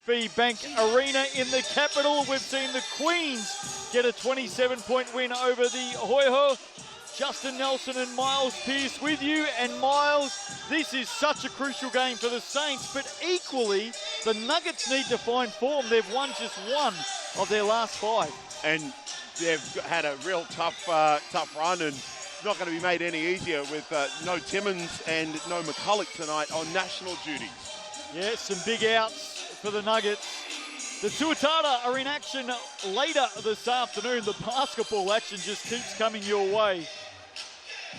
TSB Arena in the capital. We've seen the Queens get a 27-point win over the Hoiho. Justin Nelson and Miles Pearce with you. And Miles, this is such a crucial game for the Saints, but equally, the Nuggets need to find form. They've won just one of their last 5. And they've had a real tough run, and not going to be made any easier with no Timmins and no McCulloch tonight on national duties. Yeah, some big outs for the Nuggets. The Tuatara are in action later this afternoon. The basketball action just keeps coming your way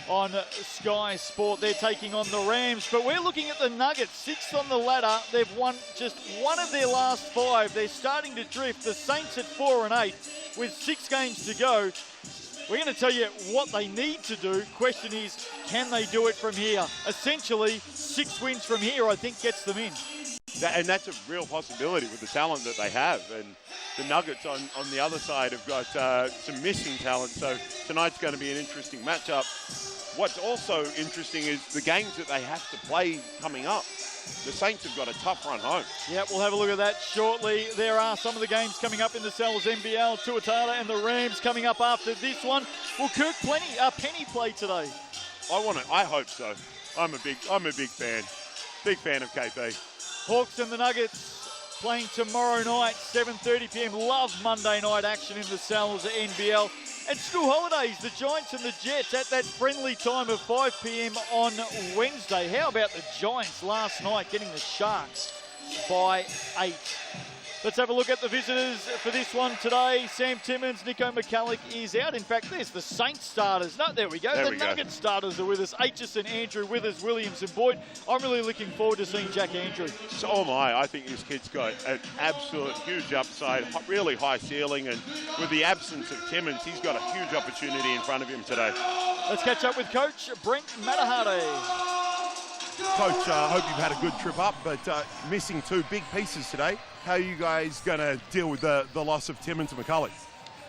on Sky Sport. They're taking on the Rams, but we're looking at the Nuggets, 6th on the ladder. They've won just one of their last 5. They're starting to drift. The Saints at 4-8 with 6 games to go. We're going to tell you what they need to do. Question is, can they do it from here? Essentially, 6 wins from here, I think, gets them in. And that's a real possibility with the talent that they have. And the Nuggets on the other side have got some missing talent. So tonight's going to be an interesting matchup. What's also interesting is the games that they have to play coming up. The Saints have got a tough run home. Yeah, we'll have a look at that shortly. There are some of the games coming up in the NZNBL. Tuatara and the Rams coming up after this one. Will Kirk Penny play today? I hope so. I'm a big fan. Big fan of KP. Hawks and the Nuggets playing tomorrow night, 7:30 p.m. Love Monday night action in the NZNBL. And school holidays, the Giants and the Jets at that friendly time of 5 p.m. on Wednesday. How about the Giants last night getting the Sharks by 8? Let's have a look at the visitors for this one today. Sam Timmins, Nico McCulloch is out. In fact, there's the Saints starters. No, there we go. The Nuggets starters are with us. Aitchison, Andrew, Withers, Williams and Boyd. I'm really looking forward to seeing Jack Andrew. So am I. I think this kid's got an absolute huge upside, really high ceiling, and with the absence of Timmins, he's got a huge opportunity in front of him today. Let's catch up with Coach Brent Matahate. Coach, I hope you've had a good trip up, but missing 2 big pieces today. How are you guys going to deal with the loss of Timmins and McCulloch?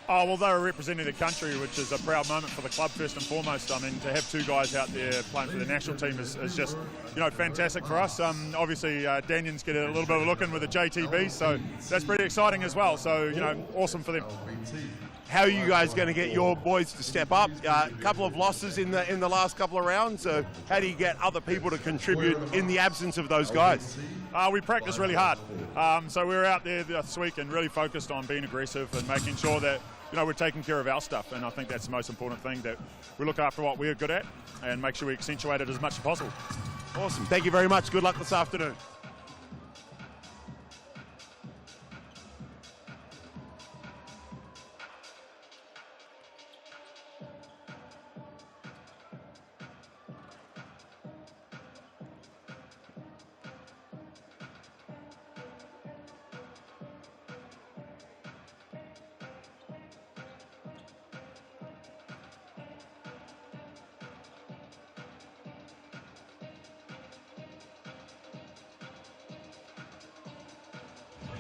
Oh, well, they were representing the country, which is a proud moment for the club, first and foremost. I mean, to have 2 guys out there playing for the national team is just, fantastic for us. Obviously, Daniels get a little bit of a look in with the JTB, so that's pretty exciting as well. So, awesome for them. How are you guys going to get your boys to step up? A couple of losses in the last couple of rounds. So how do you get other people to contribute in the absence of those guys? We practice really hard. So we were out there this week and really focused on being aggressive and making sure that we're taking care of our stuff. And I think that's the most important thing, that we look after what we're good at and make sure we accentuate it as much as possible. Awesome. Thank you very much. Good luck this afternoon.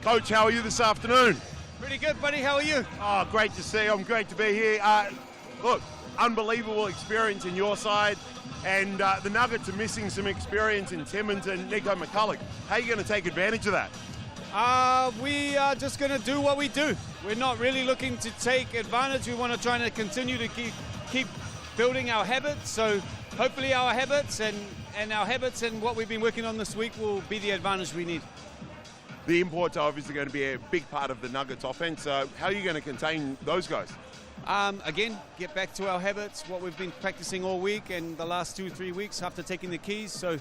Coach, how are you this afternoon? Pretty good, buddy. How are you? Oh, great to see you. I'm great to be here. Look, unbelievable experience in your side, and the Nuggets are missing some experience in Timmins and Nico McCulloch. How are you going to take advantage of that? We are just going to do what we do. We're not really looking to take advantage. We want to try to continue to keep building our habits. So hopefully our habits and what we've been working on this week will be the advantage we need. The imports are obviously going to be a big part of the Nuggets offense. How are you going to contain those guys? Again, get back to our habits, what we've been practicing all week and the last 2 or 3 weeks after taking the keys. So,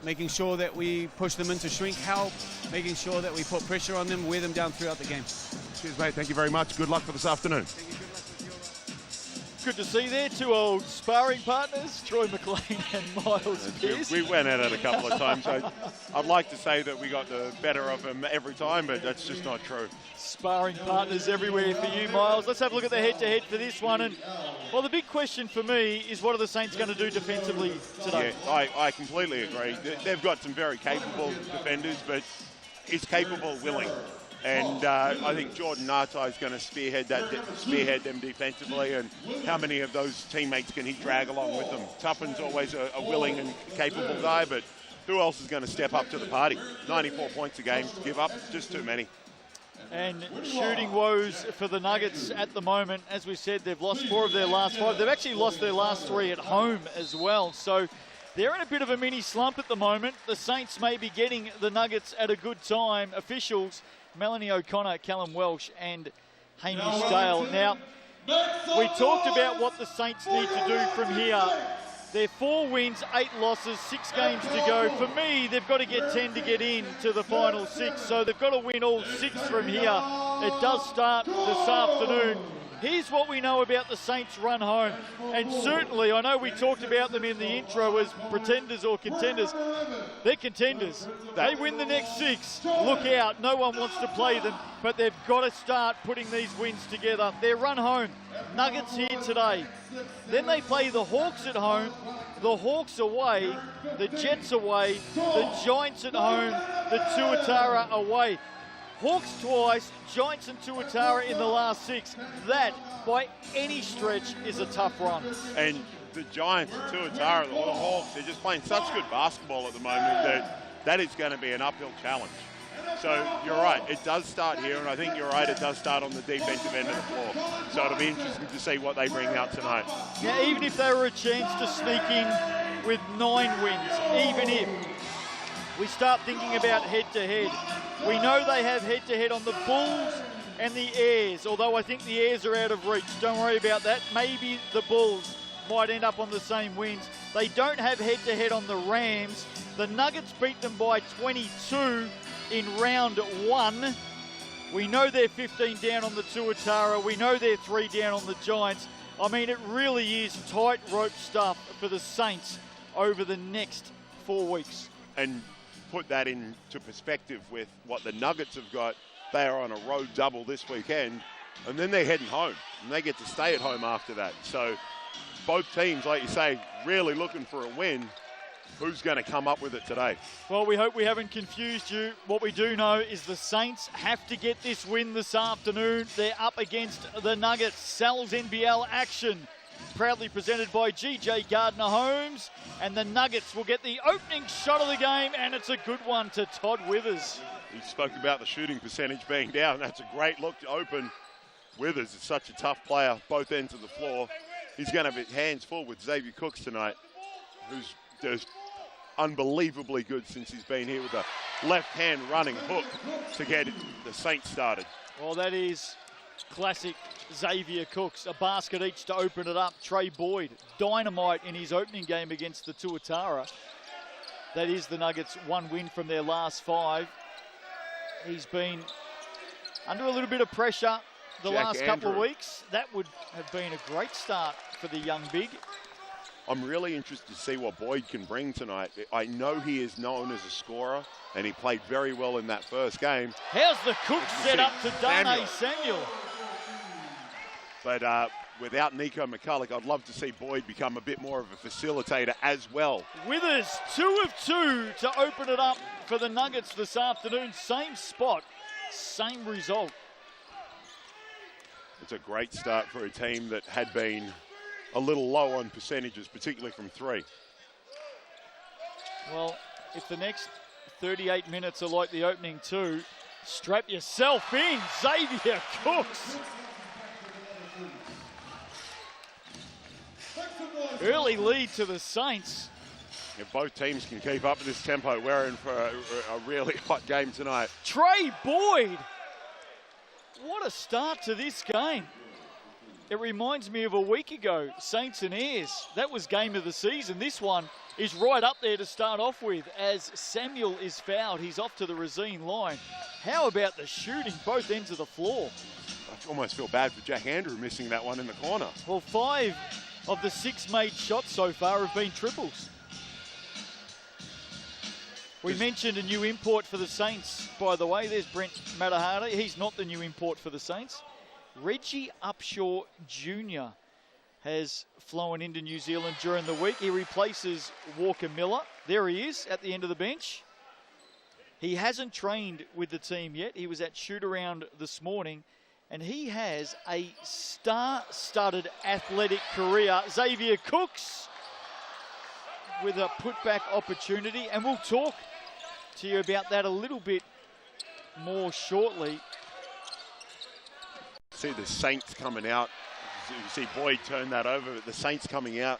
making sure that we push them into shrink help, making sure that we put pressure on them, wear them down throughout the game. Cheers, mate. Thank you very much. Good luck for this afternoon. Good to see there 2 old sparring partners, Troy McLean and Miles Pearce. We went at it a couple of times. I'd like to say that we got the better of them every time, but that's just not true. Sparring partners everywhere for you, Miles. Let's have a look at the head-to-head for this one. And well, the big question for me is, what are the Saints going to do defensively today? Yeah, I completely agree. They've got some very capable defenders, but it's capable willing. And I think Jordan Nartai is going to spearhead them defensively. And how many of those teammates can he drag along with them? Tuppen's always a willing and capable guy, but who else is going to step up to the party? 94 points a game to give up, just too many. And shooting woes for the Nuggets at the moment. As we said, they've lost 4 of their last 5. They've actually lost their last 3 at home as well. So they're in a bit of a mini slump at the moment. The Saints may be getting the Nuggets at a good time. Officials, Melanie O'Connor, Callum Welsh and Hamish Dale. Now, we talked about what the Saints need to do from here. They're 4 wins, 8 losses, 6 games to go. For me, they've got to get 10 to get in to the final 6. So they've got to win all 6 from here. It does start this afternoon. Here's what we know about the Saints' run home. And certainly, I know we talked about them in the intro as pretenders or contenders. They're contenders. They win the next 6. Look out. No one wants to play them. But they've got to start putting these wins together. Their run home. Nuggets here today. Then they play the Hawks at home. The Hawks away. The Jets away. The Giants at home. The Tuatara away. Hawks twice, Giants and Tuatara in the last 6. That, by any stretch, is a tough run. And the Giants, the Tuatara, the Hawks, they're just playing such good basketball at the moment that is going to be an uphill challenge. So you're right, it does start here, and I think you're right, it does start on the defensive end of the floor. So it'll be interesting to see what they bring out tonight. Now, even if they were a chance to sneak in with 9 wins, even if we start thinking about head-to-head, we know they have head-to-head on the Bulls and the Airs, although I think the Airs are out of reach. Don't worry about that. Maybe the Bulls might end up on the same wins. They don't have head-to-head on the Rams. The Nuggets beat them by 22 in round 1. We know they're 15 down on the Tuatara. We know they're 3 down on the Giants. I mean, it really is tightrope stuff for the Saints over the next 4 weeks. And put that into perspective with what the Nuggets have got. They are on a road double this weekend, and then they're heading home, and they get to stay at home after that. So both teams, like you say, really looking for a win. Who's going to come up with it today? Well, we hope we haven't confused you. What we do know is the Saints have to get this win this afternoon. They're up against the Nuggets. Sal's NBL action, proudly presented by GJ Gardner Homes. And the Nuggets will get the opening shot of the game, and it's a good one to Todd Withers. He spoke about the shooting percentage being down. That's a great look to open. Withers is such a tough player, both ends of the floor. He's going to have his hands full with Xavier Cooks tonight, who's just unbelievably good since he's been here with a left-hand running hook to get the Saints started. Well, that is classic Xavier Cooks. A basket each to open it up. Trey Boyd, dynamite in his opening game against the Tuatara. That is the Nuggets' 1 win from their last 5. He's been under a little bit of pressure the last couple of weeks. That would have been a great start for the young big. I'm really interested to see what Boyd can bring tonight. I know he is known as a scorer, and he played very well in that first game. How's the Cook set up to Darnay Samuel? But without Nico McCulloch, I'd love to see Boyd become a bit more of a facilitator as well. Withers, 2 of 2 to open it up for the Nuggets this afternoon. Same spot, same result. It's a great start for a team that had been a little low on percentages, particularly from 3. Well, if the next 38 minutes are like the opening 2, strap yourself in, Xavier Cooks. Early lead to the Saints. If both teams can keep up with this tempo, we're in for a really hot game tonight. Trey Boyd. What a start to this game. It reminds me of a week ago, Saints and Airs. That was game of the season. This one is right up there to start off with as Samuel is fouled. He's off to the Racine line. How about the shooting, both ends of the floor? I almost feel bad for Jack Andrew missing that one in the corner. Well, 5 of the 6 made shots so far have been triples. We mentioned a new import for the Saints, by the way. There's Brent Matahari. He's not the new import for the Saints. Reggie Upshaw Jr. has flown into New Zealand during the week. He replaces Walker Miller. There he is at the end of the bench. He hasn't trained with the team yet. He was at shoot-around this morning, and he has a star-studded athletic career. Xavier Cooks, with a putback opportunity, and we'll talk to you about that a little bit more shortly. See the Saints coming out. You see Boyd turn that over, but the Saints coming out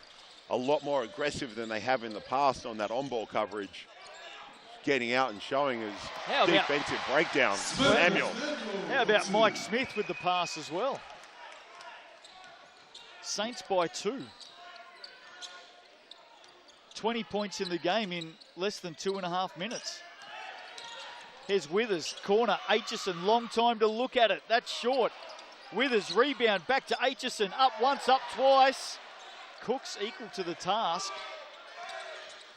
a lot more aggressive than they have in the past on that on-ball coverage. Getting out and showing his defensive breakdown. Samuel. How about Mike Smith with the pass as well? Saints by 2. 20 points in the game in less than 2.5 minutes. Here's Withers, corner, Aitchison, long time to look at it. That's short. Withers, rebound, back to Aitchison, up once, up twice. Cooks equal to the task.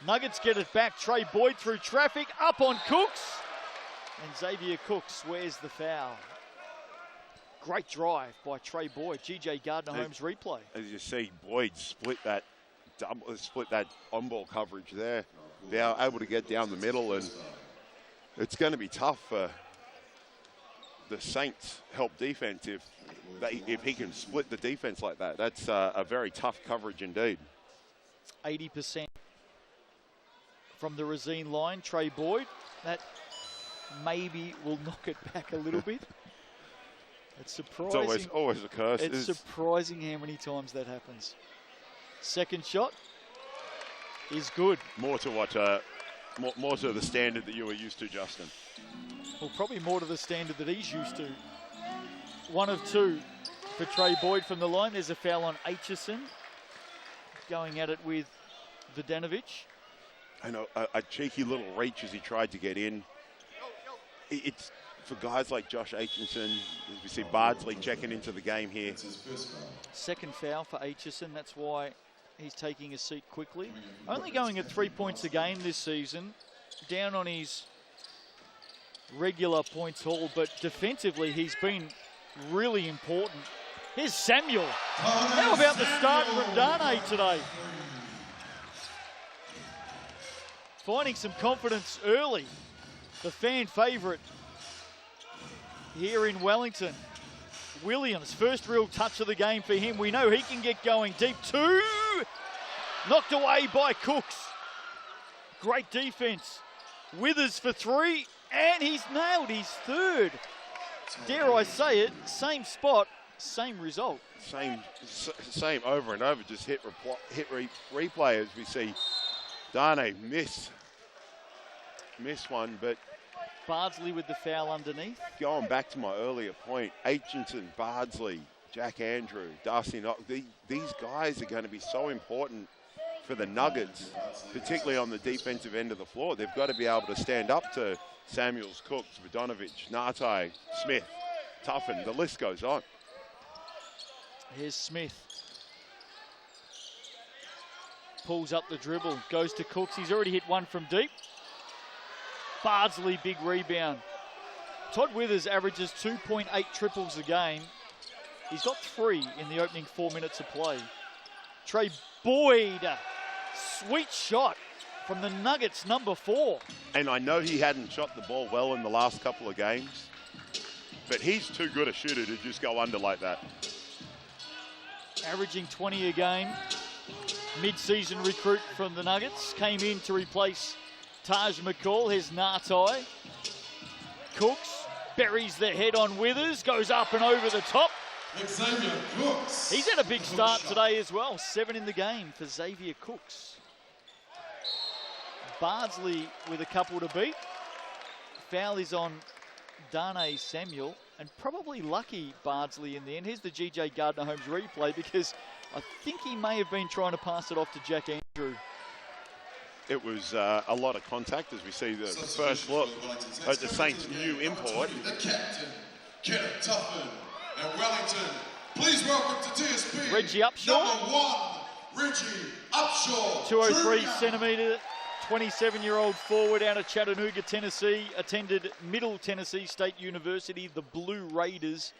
Nuggets get it back. Trey Boyd through traffic, up on Cooks. And Xavier Cooks wears the foul. Great drive by Trey Boyd. GJ Gardner-Holmes replay. As you see, Boyd split that on-ball coverage there. Now able to get down the middle, and it's going to be tough for the Saints' help defense if he can split the defense like that. That's a very tough coverage indeed. 80% from the Racine line. Trey Boyd, that maybe will knock it back a little bit. It's surprising. It's always a curse. It's surprising how many times that happens. Second shot is good. More to what, more to the standard that you were used to, Justin. Well, probably more to the standard that he's used to. 1 of 2 for Trey Boyd from the line. There's a foul on Aitchison. Going at it with Vodanovic. I know, a cheeky little reach as he tried to get in. It's for guys like Josh Aitchison, as we see Bardsley checking into the game here. Second foul for Aitchison. That's why he's taking a seat quickly. Only going at 3 points a game this season. Down on his regular points haul, but defensively he's been really important. Here's Samuel. How about the start from Dane today? Finding some confidence early. The fan favourite here in Wellington. Williams, first real touch of the game for him. We know he can get going deep. 2, knocked away by Cooks. Great defense. Withers for 3, and he's nailed his third. Dare I say it, same spot, same result. Same over and over, just hit replay as we see Dane miss one, but Bardsley with the foul underneath. Going back to my earlier point, Aitchison, Bardsley, Jack Andrew, Darcy Knox, these guys are going to be so important for the Nuggets, particularly on the defensive end of the floor. They've got to be able to stand up to Samuels, Cooks, Vodanovic, Nate, Smith, Tuffin, the list goes on. Here's Smith. Pulls up the dribble, goes to Cooks. He's already hit one from deep. Bardsley, big rebound. Todd Withers averages 2.8 triples a game. He's got 3 in the opening 4 minutes of play. Trey Boyd, sweet shot from the Nuggets, number 4. And I know he hadn't shot the ball well in the last couple of games, but he's too good a shooter to just go under like that. Averaging 20 a game. Mid-season recruit from the Nuggets. Came in to replace Taj McCall. Here's Nate. Cooks buries the head on Withers. Goes up and over the top. Xavier Cooks. He's had a big start today as well. 7 in the game for Xavier Cooks. Bardsley with a couple to beat. Foul is on Dane Samuel. And probably lucky Bardsley in the end. Here's the GJ Gardner-Holmes replay because I think he may have been trying to pass it off to Jack Andrew. It was a lot of contact as we see the first look at the Saints' new import. The captain, Kenneth Tuffin, and Wellington. Please welcome to TSB. Reggie Upshaw. Number 1, Reggie Upshaw. 203 centimetre, 27-year-old forward out of Chattanooga, Tennessee. Attended Middle Tennessee State University, the Blue Raiders.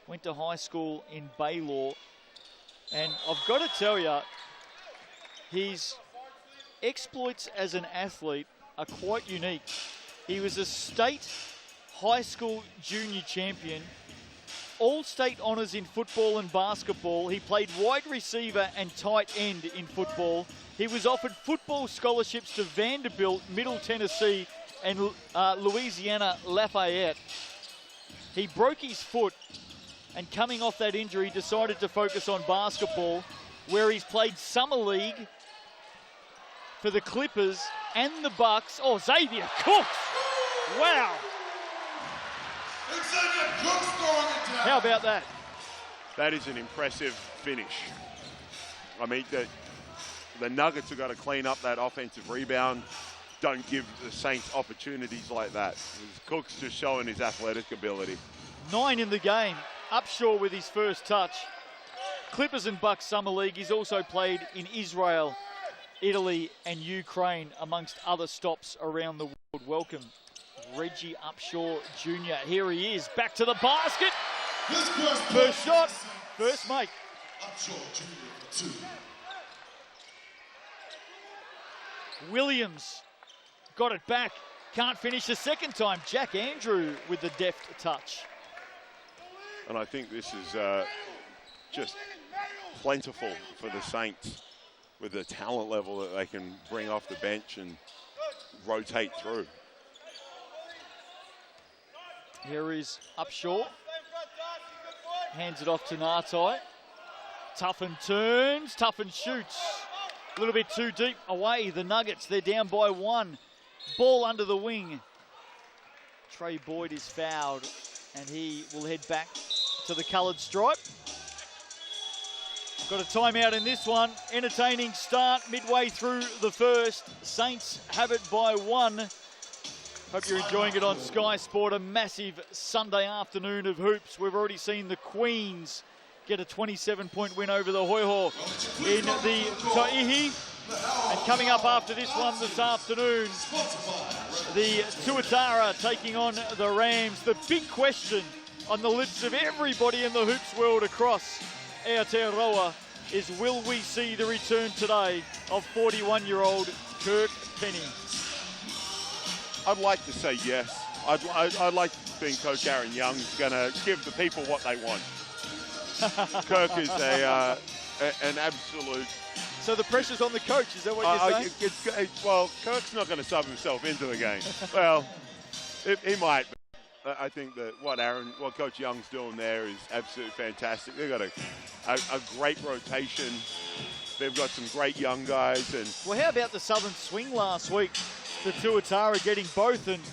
Went to high school in Baylor. And I've got to tell you, his exploits as an athlete are quite unique. He was a state high school junior champion, all-state honours in football and basketball. He played wide receiver and tight end in football. He was offered football scholarships to Vanderbilt, Middle Tennessee, and Louisiana Lafayette. He broke his foot, and coming off that injury, decided to focus on basketball, where he's played summer league for the Clippers and the Bucks. Oh, Xavier Cooks! Wow! How about that? That is an impressive finish. I mean, the Nuggets have got to clean up that offensive rebound. Don't give the Saints opportunities like that. Cook's just showing his athletic ability. 9 in the game. Upshaw with his first touch. Clippers and Bucks Summer League. He's also played in Israel, Italy, and Ukraine, amongst other stops around the world. Welcome, Reggie Upshaw Jr. Here he is, back to the basket. First shot, first make. Upshaw Jr. for 2. Williams got it back. Can't finish the second time. Jack Andrew with the deft touch. And I think this is just plentiful for the Saints with the talent level that they can bring off the bench and rotate through. Here is Upshaw. Hands it off to Nartai. Tuffin turns, Tuffin shoots. A little bit too deep away. The Nuggets, they're down by 1. Ball under the wing. Trey Boyd is fouled, and he will head back to the coloured stripe. Got a timeout in this one. Entertaining start midway through the first. Saints have it by 1. Hope you're enjoying it on Sky Sport. A massive Sunday afternoon of hoops. We've already seen the Queens get a 27-point win over the Hoiho in the Ta'ihi. And coming up after this one this afternoon, the Tuatara taking on the Rams. The big question on the lips of everybody in the hoops world across Aotearoa is, will we see the return today of 41-year-old Kirk Penny? I'd like to say yes. I'd like to think Coach Aaron Young's going to give the people what they want. Kirk is an absolute... So the pressure's on the coach, is that what you're saying? Well, Kirk's not going to sub himself into the game. Well, he might. But I think that what Coach Young's doing there is absolutely fantastic. They've got a great rotation. They've got some great young guys. And well, how about the Southern Swing last week? The Tuatara getting both, and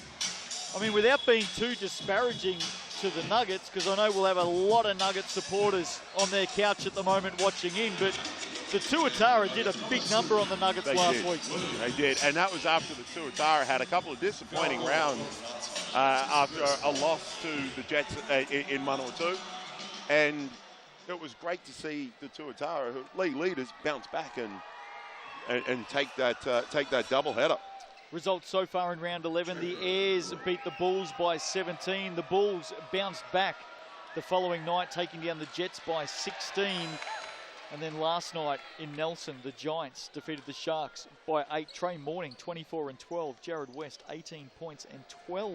I mean, without being too disparaging to the Nuggets, because I know we'll have a lot of Nuggets supporters on their couch at the moment watching in, but the Tuatara did a big number on the Nuggets last week. They did, and that was after the Tuatara had a couple of disappointing rounds after a loss to the Jets in Manawatu. And it was great to see the Tuatara, leaders, bounce back and take that doubleheader. Results so far in round 11, the Airs beat the Bulls by 17. The Bulls bounced back the following night, taking down the Jets by 16. And then last night in Nelson, the Giants defeated the Sharks by 8. Trey Morning, 24 and 12. Jared West, 18 points and 12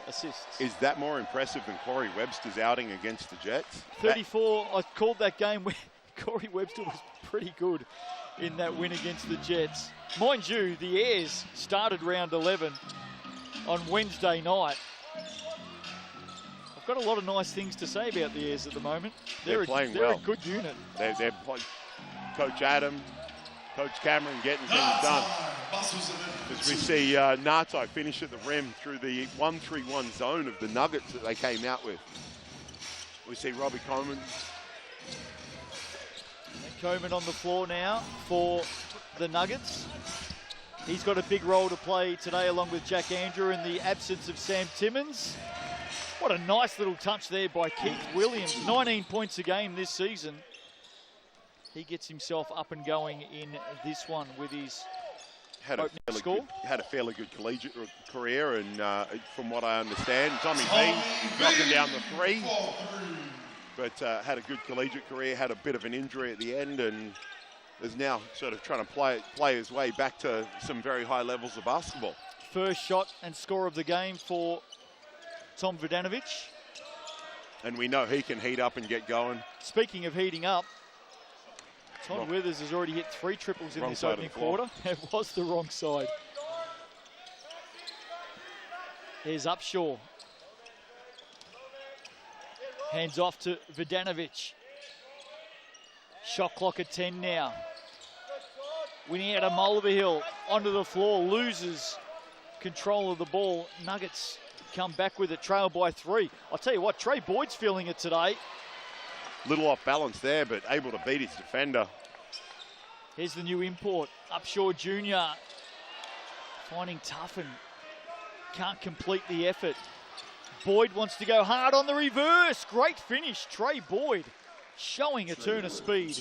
assists. Is that more impressive than Corey Webster's outing against the Jets? 34, I called that game where Corey Webster was pretty good in that win against the Jets. Mind you, the Airs started round 11 on Wednesday night. I've got a lot of nice things to say about the Airs at the moment. They're playing well. They're a good unit. They're playing. Coach Adam, Coach Cameron getting things done. As we see Nartai finish at the rim through the 1-3-1 zone of the Nuggets that they came out with. We see Robbie Coleman. Coleman on the floor now for the Nuggets. He's got a big role to play today along with Jack Andrew in the absence of Sam Timmins. What a nice little touch there by Keith Williams. 19 points a game this season. He gets himself up and going in this one with his opening score. Had a fairly good collegiate career, and from what I understand, Tommy B knocking down the 3. But had a good collegiate career, had a bit of an injury at the end, and is now sort of trying to play his way back to some very high levels of basketball. First shot and score of the game for Tom Vodanovic. And we know he can heat up and get going. Speaking of heating up, Todd Withers has already hit 3 triples in this opening quarter. It was the wrong side. There's Upshaw. Hands off to Vidanovic. Shot clock at 10 now. Winning out of Mulvihill onto the floor, loses control of the ball. Nuggets come back with it, trail by 3. I'll tell you what, Trey Boyd's feeling it today. Little off balance there, but able to beat his defender. Here's the new import, Upshaw Jr. Finding tough and can't complete the effort. Boyd wants to go hard on the reverse. Great finish, Trey Boyd showing a turn of speed.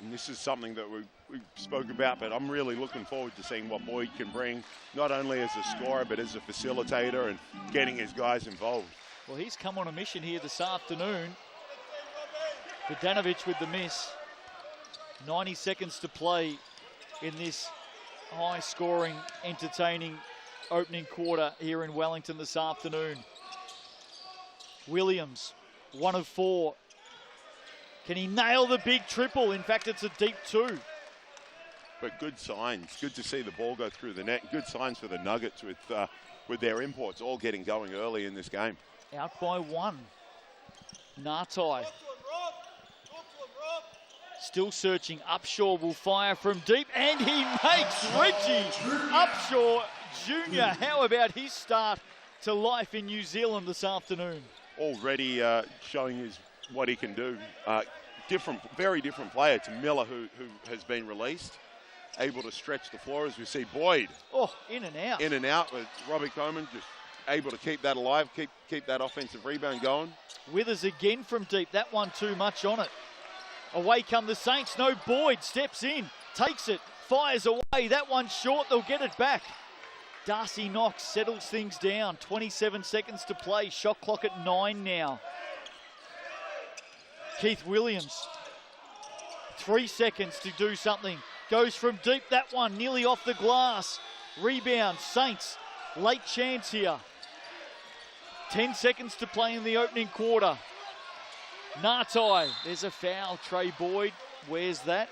And this is something that we spoke about, but I'm really looking forward to seeing what Boyd can bring, not only as a scorer, but as a facilitator and getting his guys involved. Well, he's come on a mission here this afternoon. Vidanovic with the miss. 90 seconds to play in this high-scoring, entertaining opening quarter here in Wellington this afternoon. Williams, 1 of 4. Can he nail the big triple? In fact, it's a deep 2. But good signs. Good to see the ball go through the net. Good signs for the Nuggets with their imports all getting going early in this game. Out by 1. Nartai. Still searching. Upshaw will fire from deep, and he makes Reggie Upshaw Jr. How about his start to life in New Zealand this afternoon? Already showing what he can do. Very different player to Miller, who has been released. Able to stretch the floor as we see Boyd. Oh, in and out. In and out with Robbie Coleman, just able to keep that alive, keep that offensive rebound going. Withers again from deep. That one too much on it. Away come the Saints. No, Boyd steps in, takes it, fires away. That one short, they'll get it back. Darcy Knox settles things down. 27 seconds to play. Shot clock at 9 now. Keith Williams. 3 seconds to do something. Goes from deep. That one nearly off the glass. Rebound. Saints. Late chance here. 10 seconds to play in the opening quarter. Nartai. There's a foul. Trey Boyd. Where's that?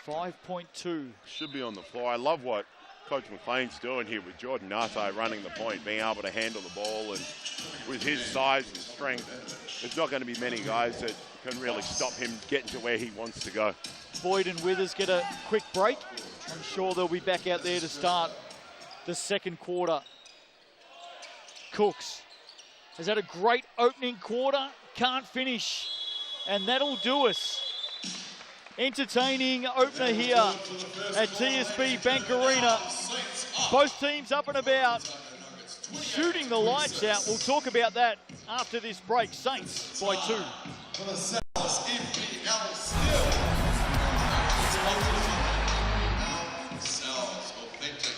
5.2. Should be on the floor. I love what Coach McLean's doing here with Jordan Nartai running the point, being able to handle the ball, and with his size and strength, there's not going to be many guys that can really stop him getting to where he wants to go. Boyd and Withers get a quick break. I'm sure they'll be back out there to start the second quarter. Cooks has had a great opening quarter, can't finish, and that'll do us. Entertaining opener here at TSB Bank Arena. Both teams up and about, shooting the lights out. We'll talk about that after this break. Saints by 2. For the Cells, NZNBL still. Cells, authentic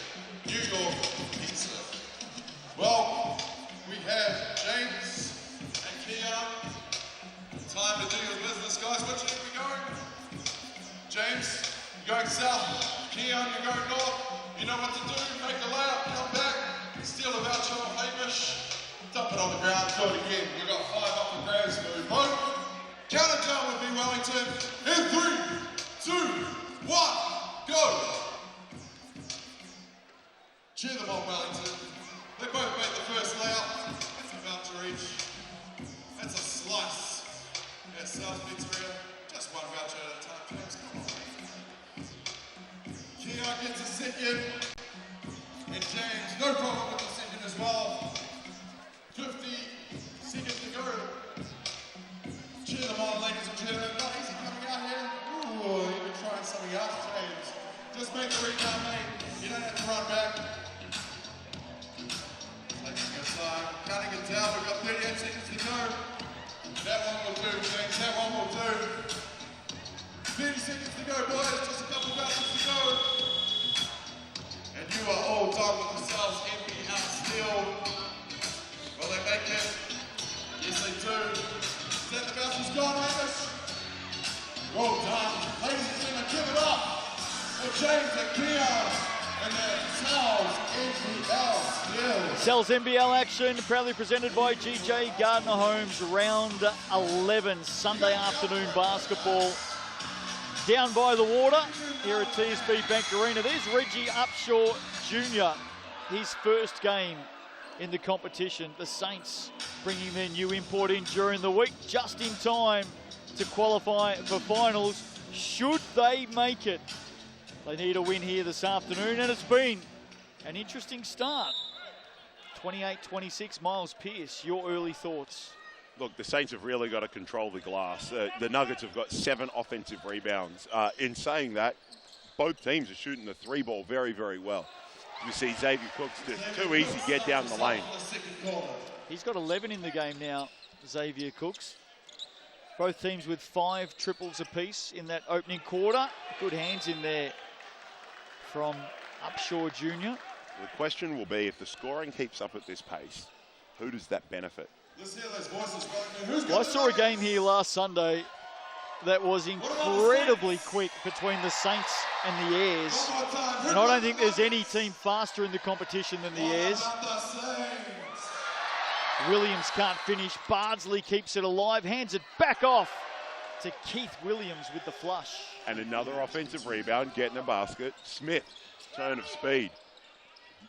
New York pizza. Well, we have James and Keon. Time to do your business, guys. Which way are we going? James, you're going south. Keon, you're going north. You know what to do. Make the layup, come back, steal a voucher off Hamish, dump it on the ground, do it again. We've got 5 up the grabs, move on. Count it down with me, Wellington. In 3, 2, 1, go. Cheer them on, Wellington. They both made the first layup. It's a voucher each. That's a slice at South Pizzeria. Just 1 voucher at a time, James. Come on. Keon gets a second. And James, no problem with the second as well. 50 seconds to go. Cheer them on, ladies and gentlemen. Not easy coming out here. Ooh, you've been trying something else, James. Just make the rebound, mate. You don't have to run back. Taking your time, counting it down. We've got 38 seconds to go. That one will do, James. That one will do. 30 seconds to go, boys. Just a couple bounces to go. And you are all done with the Cells NBL still. Will they make it? Yes, they do. Is that the bounce is gone, Hamish? Well done. Ladies and gentlemen, give it up for James and Keon and the NZNBL. Sells NBL action, proudly presented by GJ Gardner Homes. Round 11, Sunday afternoon basketball. Down by the water here at TSB Bank Arena. There's Reggie Upshaw Jr., his first game in the competition. The Saints bringing their new import in during the week, just in time to qualify for finals, should they make it. They need a win here this afternoon, and it's been an interesting start. 28-26, Miles Pierce, your early thoughts? Look, the Saints have really got to control the glass. The Nuggets have got 7 offensive rebounds. In saying that, both teams are shooting the 3-ball very, very well. You see Xavier Cooks just too easy to get down the lane. He's got 11 in the game now, Xavier Cooks. Both teams with 5 triples apiece in that opening quarter. Good hands in there from Upshaw Jr. The question will be, if the scoring keeps up at this pace, who does that benefit? Well, I saw a game here last Sunday that was incredibly quick between the Saints and the Airs. And I don't think there's any team faster in the competition than the Airs. Williams can't finish. Bardsley keeps it alive, hands it back off to Keith Williams with the flush. And another offensive rebound, getting a basket. Smith, turn of speed.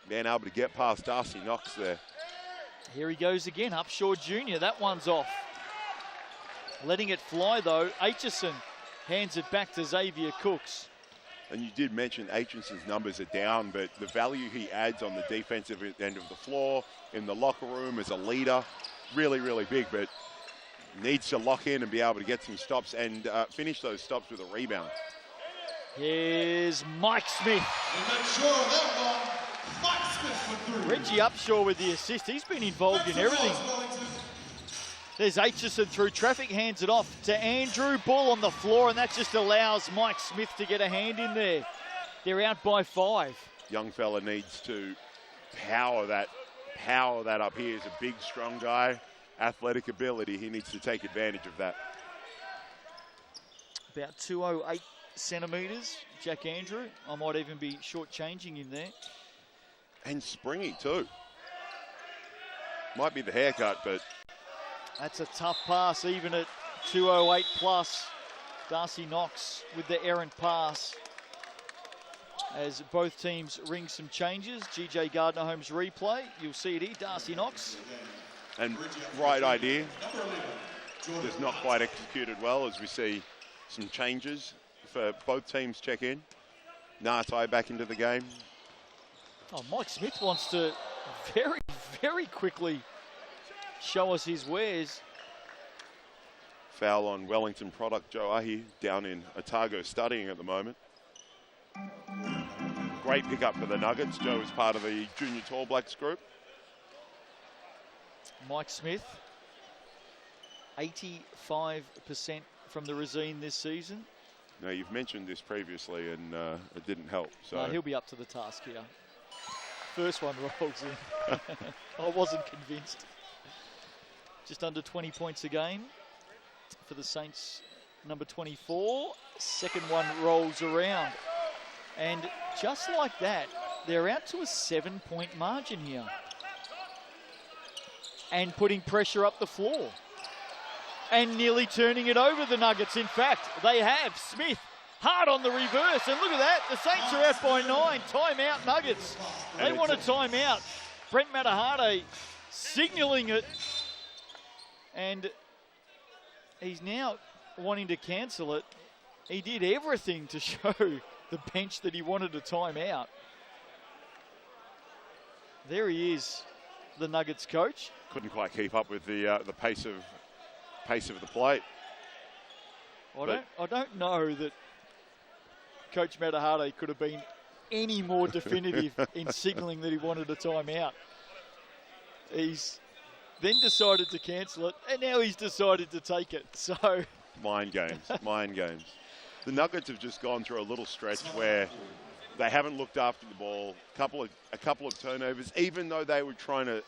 Being able to get past Darcy Knox there. Here he goes again, Upshaw Jr., that one's off. Letting it fly though, Aitchison hands it back to Xavier Cooks. And you did mention Aitchison's numbers are down, but the value he adds on the defensive end of the floor, in the locker room as a leader, really, really big, but needs to lock in and be able to get some stops and finish those stops with a rebound. Here's Mike Smith. Reggie Upshaw with the assist. He's been involved in everything. There's Aitchison through traffic, hands it off to Andrew. Ball on the floor, and that just allows Mike Smith to get a hand in there. They're out by 5. Young fella needs to power that up. He is a big, strong guy. Athletic ability, he needs to take advantage of that. About 208 centimetres, Jack Andrew. I might even be shortchanging him there. And springy too. Might be the haircut, but... That's a tough pass, even at 208 plus. Darcy Knox with the errant pass. As both teams ring some changes. GJ Gardner Homes replay. You'll see it here, Darcy Knox. And right idea. Just not quite executed well, as we see some changes for both teams check in. Nartai back into the game. Oh, Mike Smith wants to very, very quickly show us his wares. Foul on Wellington product, Joe Ahi, down in Otago studying at the moment. Great pickup for the Nuggets. Joe is part of the Junior Tall Blacks group. Mike Smith, 85% from the Resine this season. Now, you've mentioned this previously and it didn't help. So no, he'll be up to the task here. First one rolls in. I wasn't convinced. Just under 20 points a game for the Saints, number 24. Second one rolls around. And just like that, they're out to a 7-point margin here. And putting pressure up the floor. And nearly turning it over, the Nuggets. In fact, they have. Smith hard on the reverse. And look at that. The Saints are out by 9. Timeout, Nuggets. They want a timeout. Brent Matahade signalling it. And he's now wanting to cancel it. He did everything to show the bench that he wanted a timeout. There he is, the Nuggets coach. Couldn't quite keep up with the pace of the play. I don't know that Coach Matahade could have been any more definitive in signalling that he wanted a timeout. He's then decided to cancel it, and now he's decided to take it. So mind games, mind games. The Nuggets have just gone through a little stretch where they haven't looked after the ball. A couple of turnovers, even though they were trying to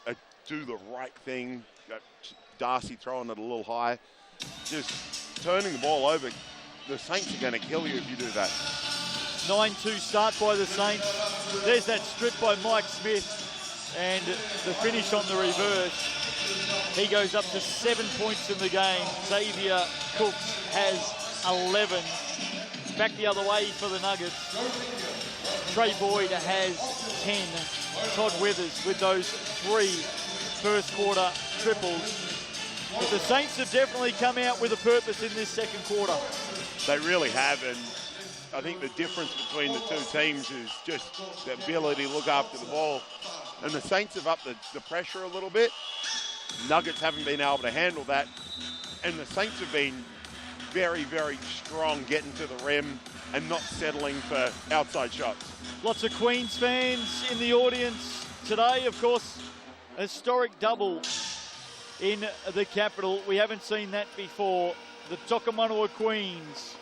do the right thing. Darcy throwing it a little high, just turning the ball over. The Saints are going to kill you if you do that. 9-2 start by the Saints. There's that strip by Mike Smith, and the finish on the reverse. He goes up to 7 points in the game. Xavier Cooks has 11. Back the other way for the Nuggets. Trey Boyd has 10. Todd Withers with those 3 first quarter triples. But the Saints have definitely come out with a purpose in this second quarter. They really have, and I think the difference between the two teams is just the ability to look after the ball. And the Saints have upped the pressure a little bit. Nuggets haven't been able to handle that. And the Saints have been very, very strong getting to the rim and not settling for outside shots. Lots of Queens fans in the audience today. Of course, a historic double in the capital. We haven't seen that before. The Tokomanua Queens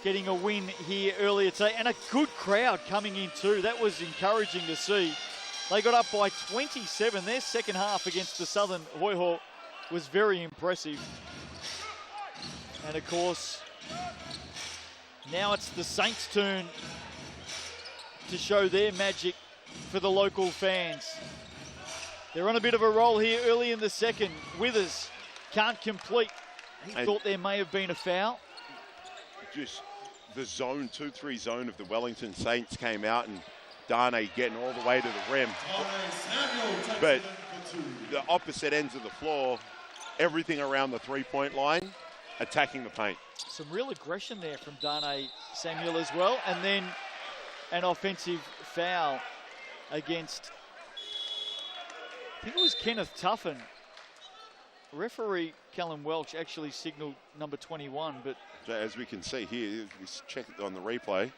getting a win here earlier today, and a good crowd coming in too. That was encouraging to see. They got up by 27. Their second half against the Southern Hoiho was very impressive. And of course, now it's the Saints' turn to show their magic for the local fans. They're on a bit of a roll here early in the second. Withers can't complete. He thought there may have been a foul. Just the zone, 2-3 zone of the Wellington Saints came out, and Dane getting all the way to the rim. But the opposite ends of the floor, everything around the three-point line, attacking the paint. Some real aggression there from Dane Samuel as well. And then an offensive foul against, I think it was Kenneth Tuffin. Referee Callum Welch actually signalled number 21, but as we can see here, let's check it on the replay.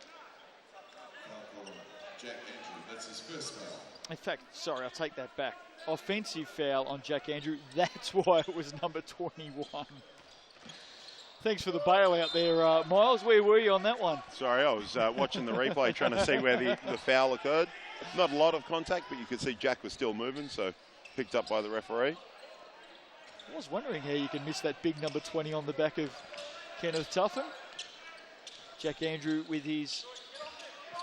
Jack Andrew, that's his first foul. In fact, sorry, I'll take that back. Offensive foul on Jack Andrew. That's why it was number 21. Thanks for the bailout there, Miles. Where were you on that one? Sorry, I was watching the replay trying to see where the foul occurred. Not a lot of contact, but you could see Jack was still moving, so picked up by the referee. I was wondering how you can miss that big number 20 on the back of Kenneth Tuffin. Jack Andrew with his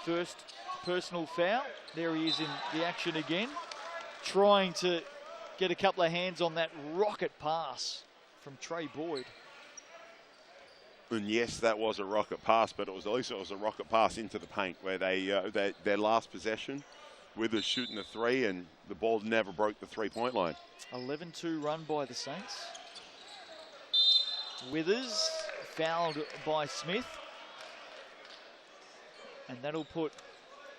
first personal foul. There he is in the action again, trying to get a couple of hands on that rocket pass from Trey Boyd. And yes, that was a rocket pass, but at least it was a rocket pass into the paint where their last possession, Withers shooting the three, and the ball never broke the three-point line. 11-2 run by the Saints. Withers fouled by Smith. And that'll put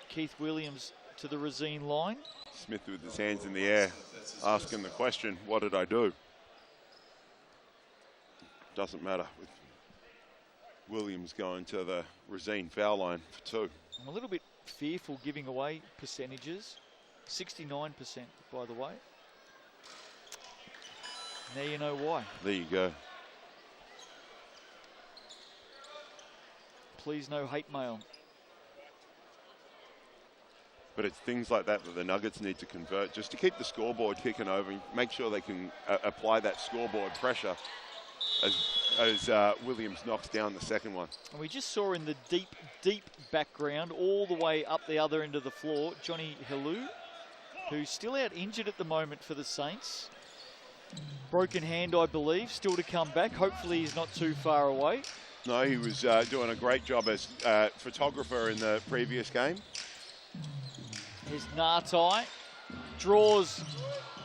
Keith Williams to the Racine line. Smith with his hands in the air, asking the question, what did I do? Doesn't matter. With Williams going to the Racine foul line for 2. I'm a little bit fearful giving away percentages. 69%, by the way. Now you know why. There you go. Please no hate mail. But it's things like that that the Nuggets need to convert just to keep the scoreboard kicking over and make sure they can apply that scoreboard pressure as Williams knocks down the second one. And we just saw in the deep background, all the way up the other end of the floor, Johnny Helou, who's still out injured at the moment for the Saints. Broken hand, I believe, still to come back. Hopefully he's not too far away. No, he was doing a great job as photographer in the previous game. Here's Nartai, draws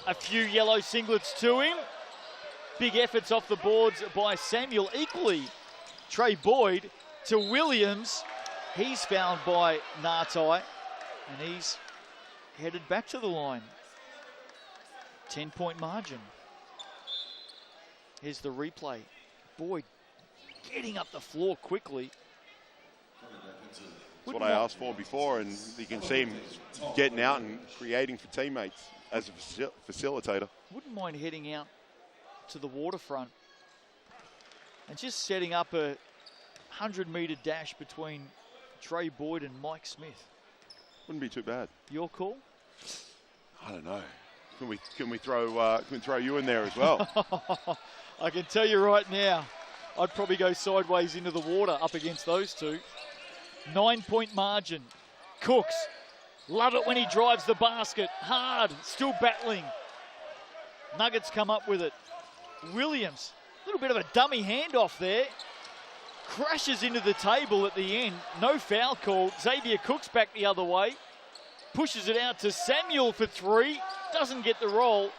a few yellow singlets to him. Big efforts off the boards by Samuel. Equally, Trey Boyd to Williams. He's fouled by Nartai, and he's headed back to the line. 10-point margin. Here's the replay. Boyd getting up the floor quickly. That's what I asked for before, and you can see him getting out and creating for teammates as a facilitator. Wouldn't mind heading out to the waterfront and just setting up a 100-metre dash between Trey Boyd and Mike Smith. Wouldn't be too bad. Your call? I don't know. Can we throw you in there as well? I can tell you right now, I'd probably go sideways into the water up against those two. 9-point margin. Cooks, love it when he drives the basket. Hard, still battling. Nuggets come up with it. Williams, a little bit of a dummy handoff there. Crashes into the table at the end. No foul called. Xavier Cooks back the other way. Pushes it out to Samuel for three. Doesn't get the roll.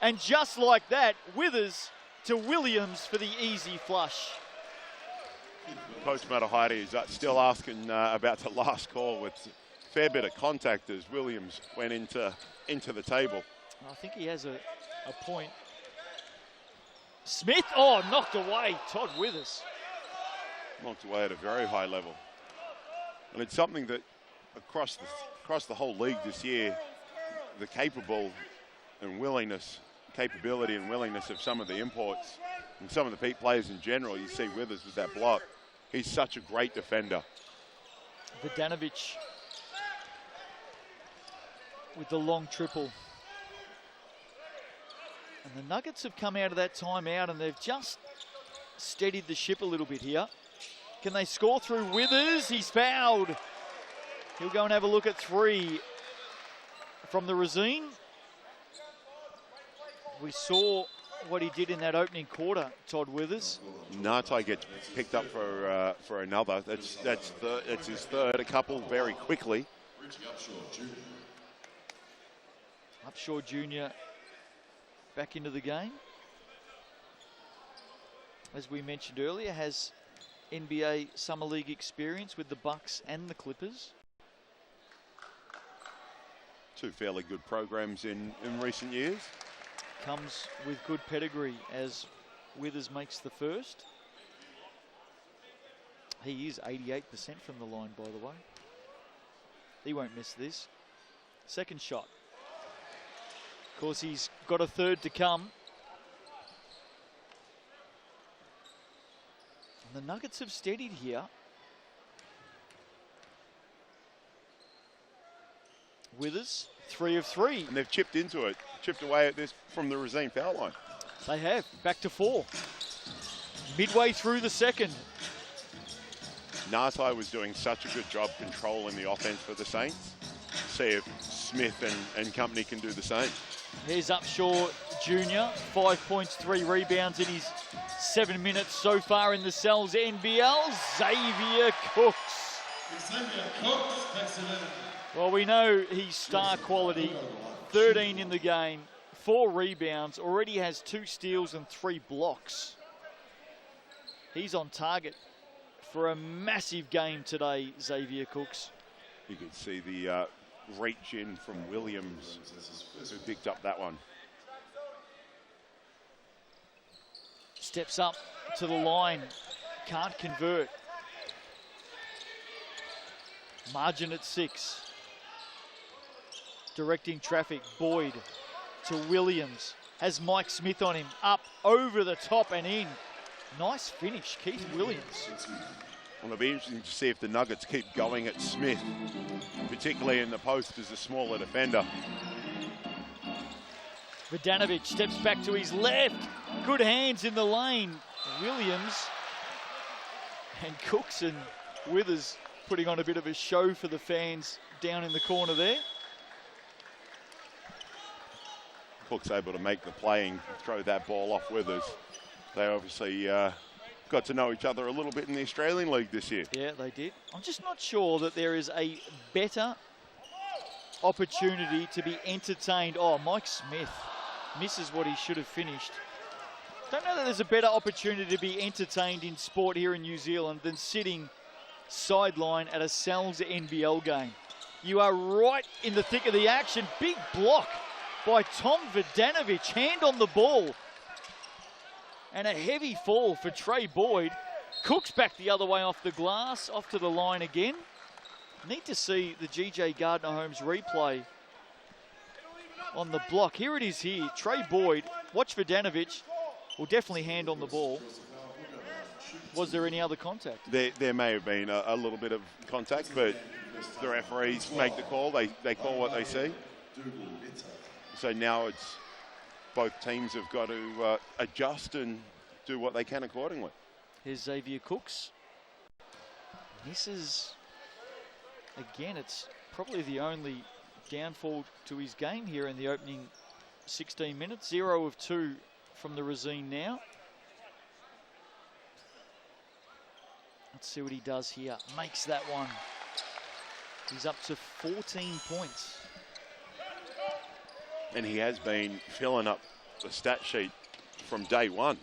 And just like that, Withers to Williams for the easy flush. Coach Matahari is still asking about the last call with a fair bit of contact as Williams went into the table. I think he has a point. Smith, oh, knocked away. Todd Withers. Knocked away at a very high level. And it's something that across the whole league this year, the capability and willingness of some of the imports and some of the players in general, you see Withers with that block. He's such a great defender. Vodanovic with the long triple. And the Nuggets have come out of that timeout and they've just steadied the ship a little bit here. Can they score through Withers? He's fouled. He'll go and have a look at three from the Razine. We saw what he did in that opening quarter, Todd Withers. Ngatai gets picked up for another. That's his third. A couple very quickly. Upshaw Jr. back into the game. As we mentioned earlier, has NBA Summer League experience with the Bucks and the Clippers. Two fairly good programs in recent years. Comes with good pedigree as Withers makes the first. He is 88% from the line, by the way. He won't miss this. Second shot. Of course, he's got a third to come. And the Nuggets have steadied here. Withers, 3 of 3. And they've chipped away at this from the Razine foul line. They have, back to 4. Midway through the second. Ngatai was doing such a good job controlling the offense for the Saints. See if Smith and company can do the same. Here's Upshaw Jr., 5 points, 3 rebounds in his 7 minutes so far in the Cells NBL. Xavier Cooks. Well, we know he's star quality. 13 in the game, 4 rebounds, already has 2 steals and 3 blocks. He's on target for a massive game today, Xavier Cooks. You could see the reach in from Williams, who picked up that one. Steps up to the line, can't convert. Margin at 6. Directing traffic, Boyd to Williams. Has Mike Smith on him, up over the top and in. Nice finish, Keith Williams. Well, it'll be interesting to see if the Nuggets keep going at Smith, particularly in the post as a smaller defender. Vodanovic steps back to his left. Good hands in the lane. Williams and Cooks and Withers putting on a bit of a show for the fans down in the corner there. Cook's able to make the play and throw that ball off Withers. They obviously got to know each other a little bit in the Australian League this year. Yeah, they did. I'm just not sure that there is a better opportunity to be entertained. Oh, Mike Smith misses what he should have finished. Don't know that there's a better opportunity to be entertained in sport here in New Zealand than sitting sideline at a Cells NBL game. You are right in the thick of the action. Big block by Tom Vodanovic, hand on the ball. And a heavy fall for Trey Boyd. Cooks back the other way off the glass, off to the line again. Need to see the GJ Gardner-Holmes replay on the block. Here it is here. Trey Boyd, watch Vodanovic, will definitely hand on the ball. Was there any other contact? There may have been a little bit of contact, but the referees make the call. They call what they see. So now it's both teams have got to adjust and do what they can accordingly. Here's Xavier Cooks. Misses again, it's probably the only downfall to his game here in the opening 16 minutes. 0 of 2 from the Razine now. Let's see what he does here. Makes that one. He's up to 14 points. And he has been filling up the stat sheet from day one.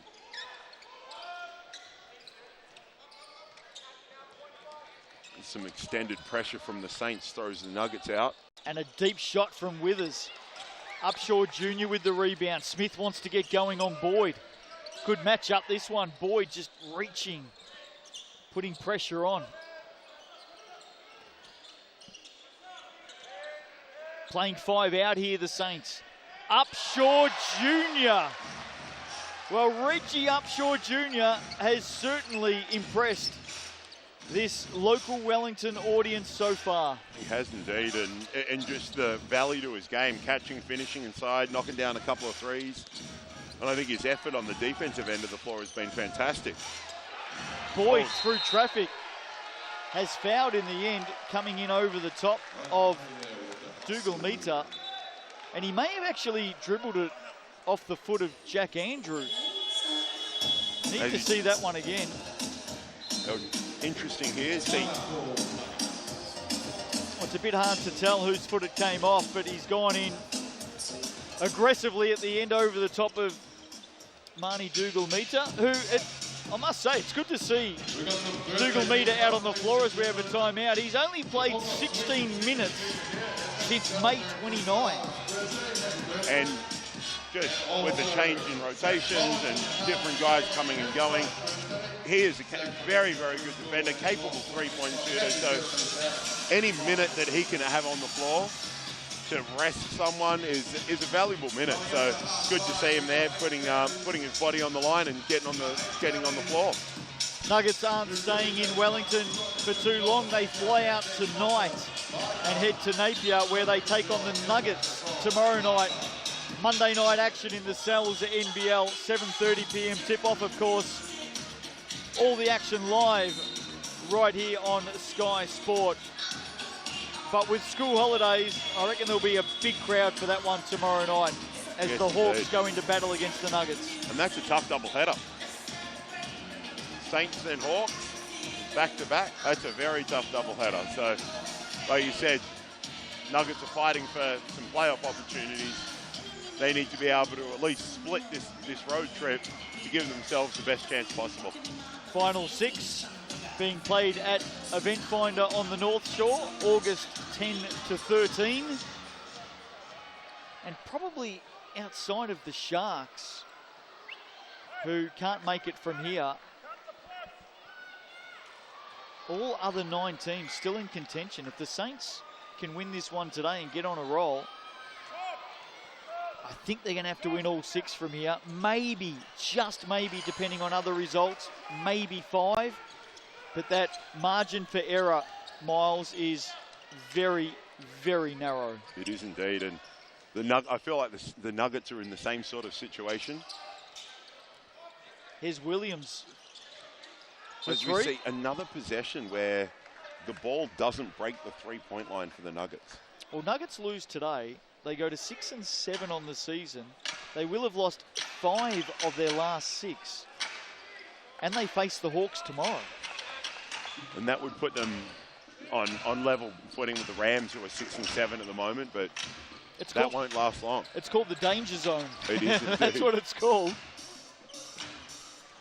Some extended pressure from the Saints, throws the Nuggets out. And a deep shot from Withers. Upshaw Jr. with the rebound. Smith wants to get going on Boyd. Good matchup this one. Boyd just reaching, putting pressure on. Playing 5 out here, the Saints. Upshaw Jr. Well, Reggie Upshaw Jr. has certainly impressed this local Wellington audience so far. He has indeed, and just the value to his game, catching, finishing inside, knocking down a couple of threes. And I think his effort on the defensive end of the floor has been fantastic. Boyd through traffic has fouled in the end, coming in over the top of Dougal Meter. And he may have actually dribbled it off the foot of Jack Andrew. Need to see that one again. Interesting here. See, well, it's a bit hard to tell whose foot it came off, but he's gone in aggressively at the end over the top of Marnie Dougal Meter, who, I must say, it's good to see Dougal Meter out on the floor as we have a timeout. He's only played 16 minutes since May 29. And just with the change in rotations and different guys coming and going, he is a very, very good defender, capable three-point shooter. So any minute that he can have on the floor to rest someone is a valuable minute. So good to see him there, putting his body on the line and getting on the floor. Nuggets aren't staying in Wellington for too long. They fly out tonight and head to Napier, where they take on the Nuggets tomorrow night. Monday night action in the Cells at NBL, 7:30 p.m. tip-off, of course. All the action live right here on Sky Sport. But with school holidays, I reckon there'll be a big crowd for that one tomorrow night as the Hawks go into battle against the Nuggets. And that's a tough doubleheader. Saints and Hawks, back-to-back. That's a very tough doubleheader. So, like you said, Nuggets are fighting for some playoff opportunities. They need to be able to at least split this road trip to give themselves the best chance possible. Final 6 being played at Event Finder on the North Shore, August 10 to 13. And probably outside of the Sharks, who can't make it from here, all other 9 teams still in contention. If the Saints can win this one today and get on a roll, I think they're going to have to win all 6 from here. Maybe, just maybe, depending on other results, maybe 5. But that margin for error, Miles, is very, very narrow. It is indeed. And I feel like the Nuggets are in the same sort of situation. Here's Williams. As we see another possession where the ball doesn't break the three-point line for the Nuggets. Well, Nuggets lose today. They go to 6-7 on the season. They will have lost 5 of their last 6. And they face the Hawks tomorrow. And that would put them on level footing with the Rams, who are 6-7 at the moment, but that won't last long. It's called the danger zone. It is indeed. That's what it's called.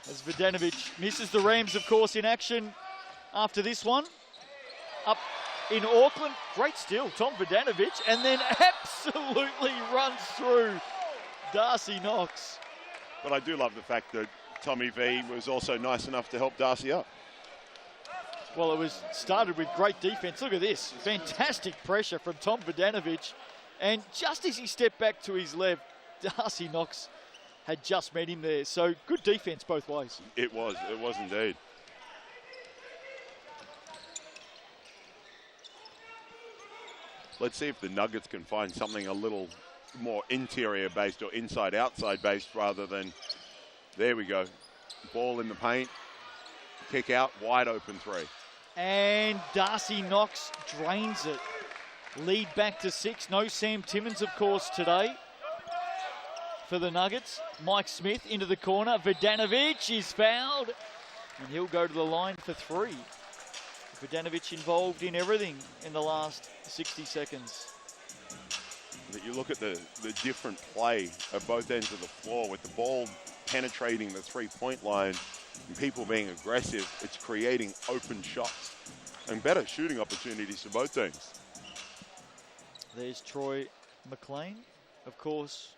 As Vodanovic misses the Rams, of course, in action after this one. Up in Auckland, great steal, Tom Vodanovic, and then absolutely runs through Darcy Knox. But I do love the fact that Tommy V was also nice enough to help Darcy up. Well, it was started with great defense. Look at this, fantastic pressure from Tom Vodanovic. And just as he stepped back to his left, Darcy Knox had just met him there. So good defense both ways. It was indeed. Let's see if the Nuggets can find something a little more interior-based or inside-outside-based rather than, there we go, ball in the paint, kick out, wide open 3. And Darcy Knox drains it. Lead back to 6. No Sam Timmins, of course, today for the Nuggets. Mike Smith into the corner. Vodanovic is fouled, and he'll go to the line for 3. Vodanovic involved in everything in the last 60 seconds. That you look at the different play at both ends of the floor with the ball penetrating the three-point line and people being aggressive. It's creating open shots and better shooting opportunities for both teams. There's Troy McLean, of course,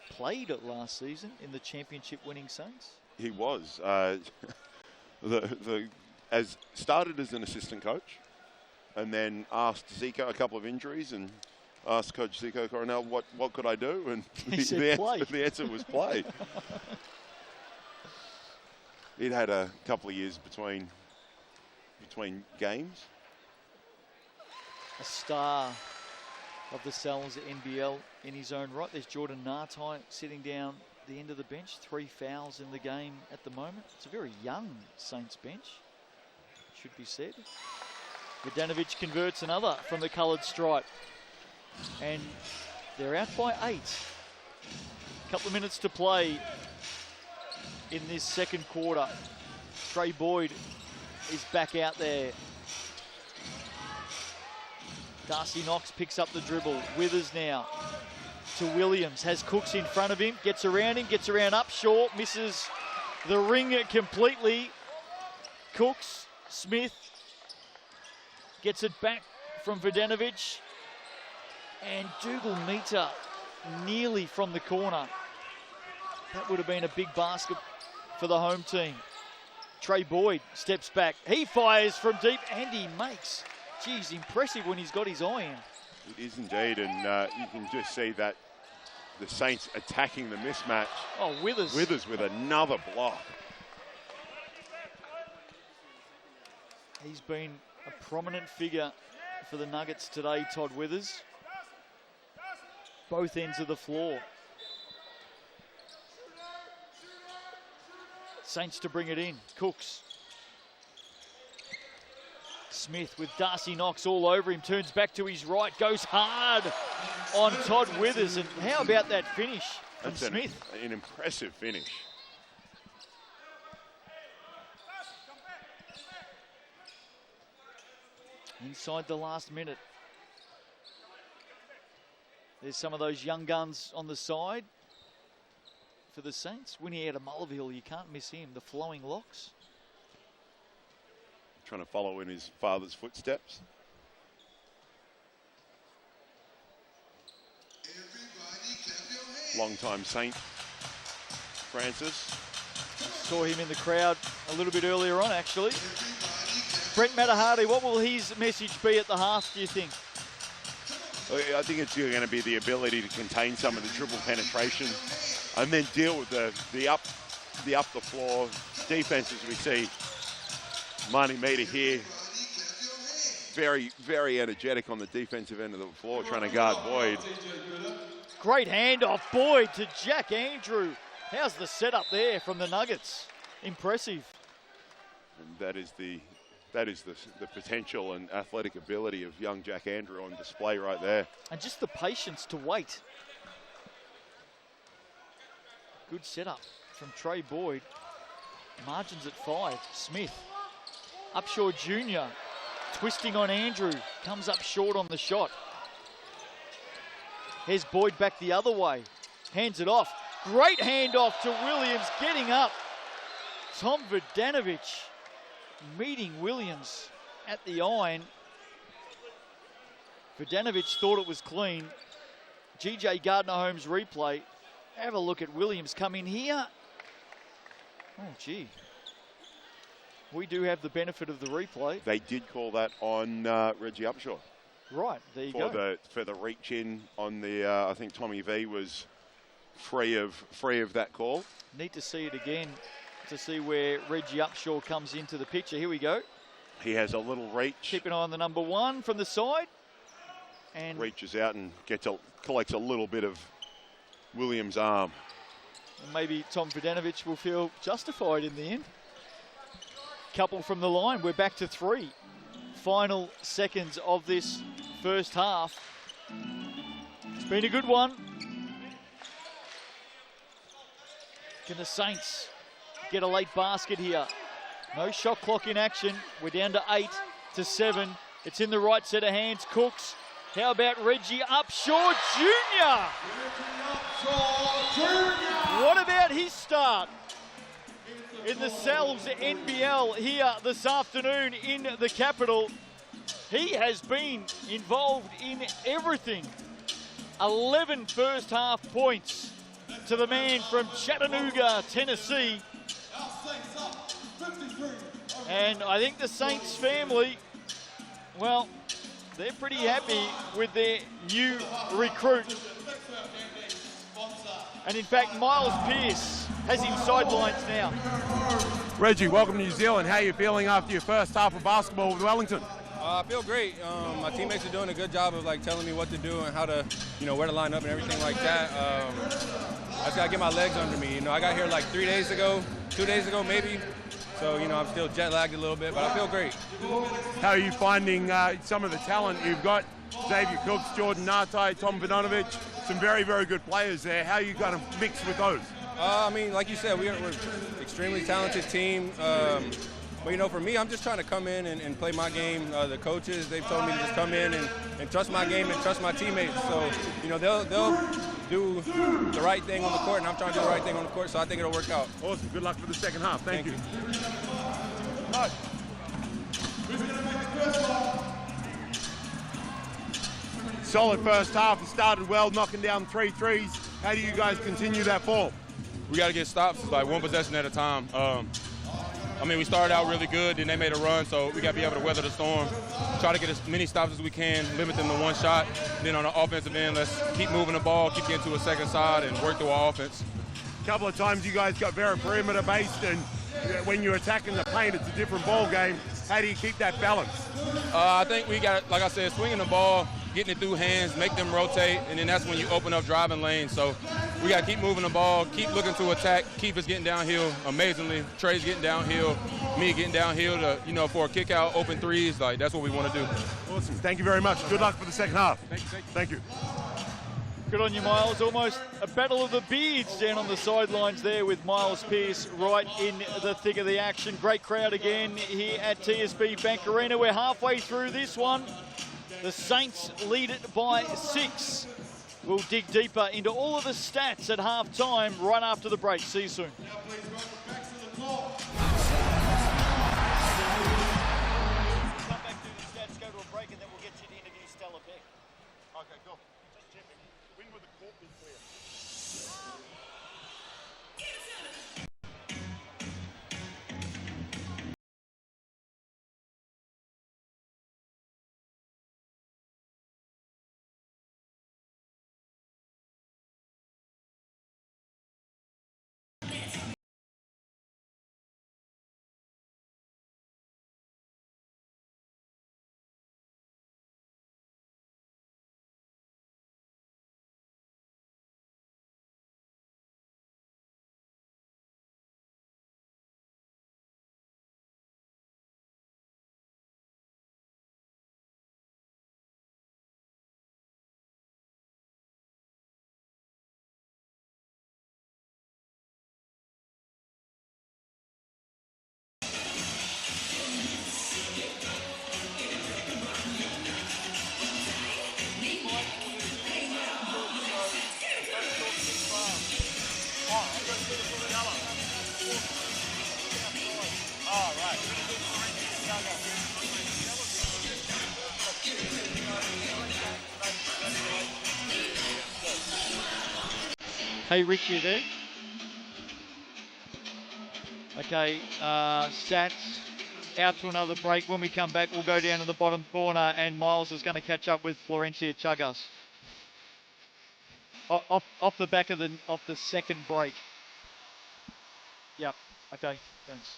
played it last season in the championship-winning Saints. He was. As started as an assistant coach, and then asked Zico a couple of injuries, and asked Coach Zico Coronel, what could I do? And the answer was play. He'd had a couple of years between games. A star of the Sal's NBL in his own right. There's Jordan Nartai sitting down the end of the bench. 3 fouls in the game at the moment. It's a very young Saints bench, should be said. Vodanovic converts another from the coloured stripe. And they're out by 8. A couple of minutes to play in this second quarter. Trey Boyd is back out there. Darcy Knox picks up the dribble. Withers now to Williams. Has Cooks in front of him. Gets around him. Gets around up short. Misses the ring completely. Cooks. Smith gets it back from Vodanovic. And Dougal Meter nearly from the corner. That would have been a big basket for the home team. Trey Boyd steps back. He fires from deep and he makes. Geez, impressive when he's got his eye in. It is indeed, and you can just see that the Saints attacking the mismatch. Oh, Withers. Withers with another block. He's been a prominent figure for the Nuggets today, Todd Withers. Both ends of the floor. Saints to bring it in. Cooks. Smith with Darcy Knox all over him. Turns back to his right. Goes hard on Todd Withers. And how about that finish from Smith? An impressive finish. Inside the last minute. There's some of those young guns on the side for the Saints. Winnie out of Mulvihill, you can't miss him. The flowing locks. Trying to follow in his father's footsteps. Long-time Saint, Francis. Saw him in the crowd a little bit earlier on, actually. Brent Matahari, what will his message be at the half, do you think? I think it's going to be the ability to contain some of the dribble penetration and then deal with the up the floor defenses we see. Marnie Meter here, very, very energetic on the defensive end of the floor, trying to guard Boyd. Great handoff, Boyd to Jack Andrew. How's the setup there from the Nuggets? Impressive. And that is the potential and athletic ability of young Jack Andrew on display right there. And just the patience to wait. Good setup from Trey Boyd. Margins at 5. Smith. Upshaw Jr. twisting on Andrew. Comes up short on the shot. Here's Boyd back the other way. Hands it off. Great handoff to Williams. Getting up. Tom Vodanovic meeting Williams at the iron. Vodanovic thought it was clean. GJ Gardner-Holmes replay. Have a look at Williams come in here. Oh, gee. We do have the benefit of the replay. They did call that on Reggie Upshaw. Right, there you go. For the reach in on the, I think Tommy V was free of that call. Need to see it again to see where Reggie Upshaw comes into the picture. Here we go. He has a little reach. Keep an eye on the number 1 from the side. And reaches out and collects a little bit of Williams' arm. Maybe Tom Vodanovic will feel justified in the end. couple from the line. We're back to 3. Final seconds of this first half. It's been a good one. Can the Saints get a late basket here? No shot clock in action. We're down to 8 to 7. It's in the right set of hands. Cooks. How about Reggie Upshaw Jr.? What about his start in the Sal's NBL here this afternoon in the capital? He has been involved in everything. 11 first half points to the man from Chattanooga, Tennessee. And I think the Saints family, well, they're pretty happy with their new recruit. And in fact, Miles Pearce has him sidelines now. Reggie, welcome to New Zealand. How are you feeling after your first half of basketball with Wellington? I feel great. My teammates are doing a good job of telling me what to do and how to, where to line up and everything like that. I just gotta get my legs under me. I got here 3 days ago, 2 days ago maybe. So, I'm still jet lagged a little bit, but I feel great. How are you finding some of the talent you've got? Xavier Cooks, Jordan Natai, Tom Vidonovic, some very, very good players there. How are you going to mix with those? Like you said, we're an extremely talented team. But, for me, I'm just trying to come in and play my game. The coaches, they've told me to just come in and trust my game and trust my teammates. So, they'll do the right thing on the court, and I'm trying to do the right thing on the court, so I think it'll work out. Awesome. Good luck for the second half. Thank you. Solid first half. It started well, knocking down 3 threes. How do you guys continue that form? We got to get stops, one possession at a time. We started out really good, then they made a run, so we got to be able to weather the storm. Try to get as many stops as we can, limit them to one shot. Then on the offensive end, let's keep moving the ball, keep getting to a second side, and work through our offense. A couple of times you guys got very perimeter-based, and when you're attacking the paint, it's a different ball game. How do you keep that balance? I think we got, like I said, swinging the ball, getting it through hands, make them rotate, and then that's when you open up driving lanes. So we got to keep moving the ball, keep looking to attack. Keith is getting downhill amazingly. Trey's getting downhill. Me getting downhill to, for a kick out, open threes. That's what we want to do. Awesome. Thank you very much. Good luck for the second half. Thank you. Good on you, Miles. Almost a battle of the beards down on the sidelines there with Miles Pearce right in the thick of the action. Great crowd again here at TSB Bank Arena. We're halfway through this one. The Saints lead it by 6. We'll dig deeper into all of the stats at half-time right after the break. See you soon. Hey, Rick, you there? Okay, Sats out to another break. When we come back, we'll go down to the bottom corner and Miles is going to catch up with Florencia Chagas. Off the back of the second break. Yep, okay, thanks.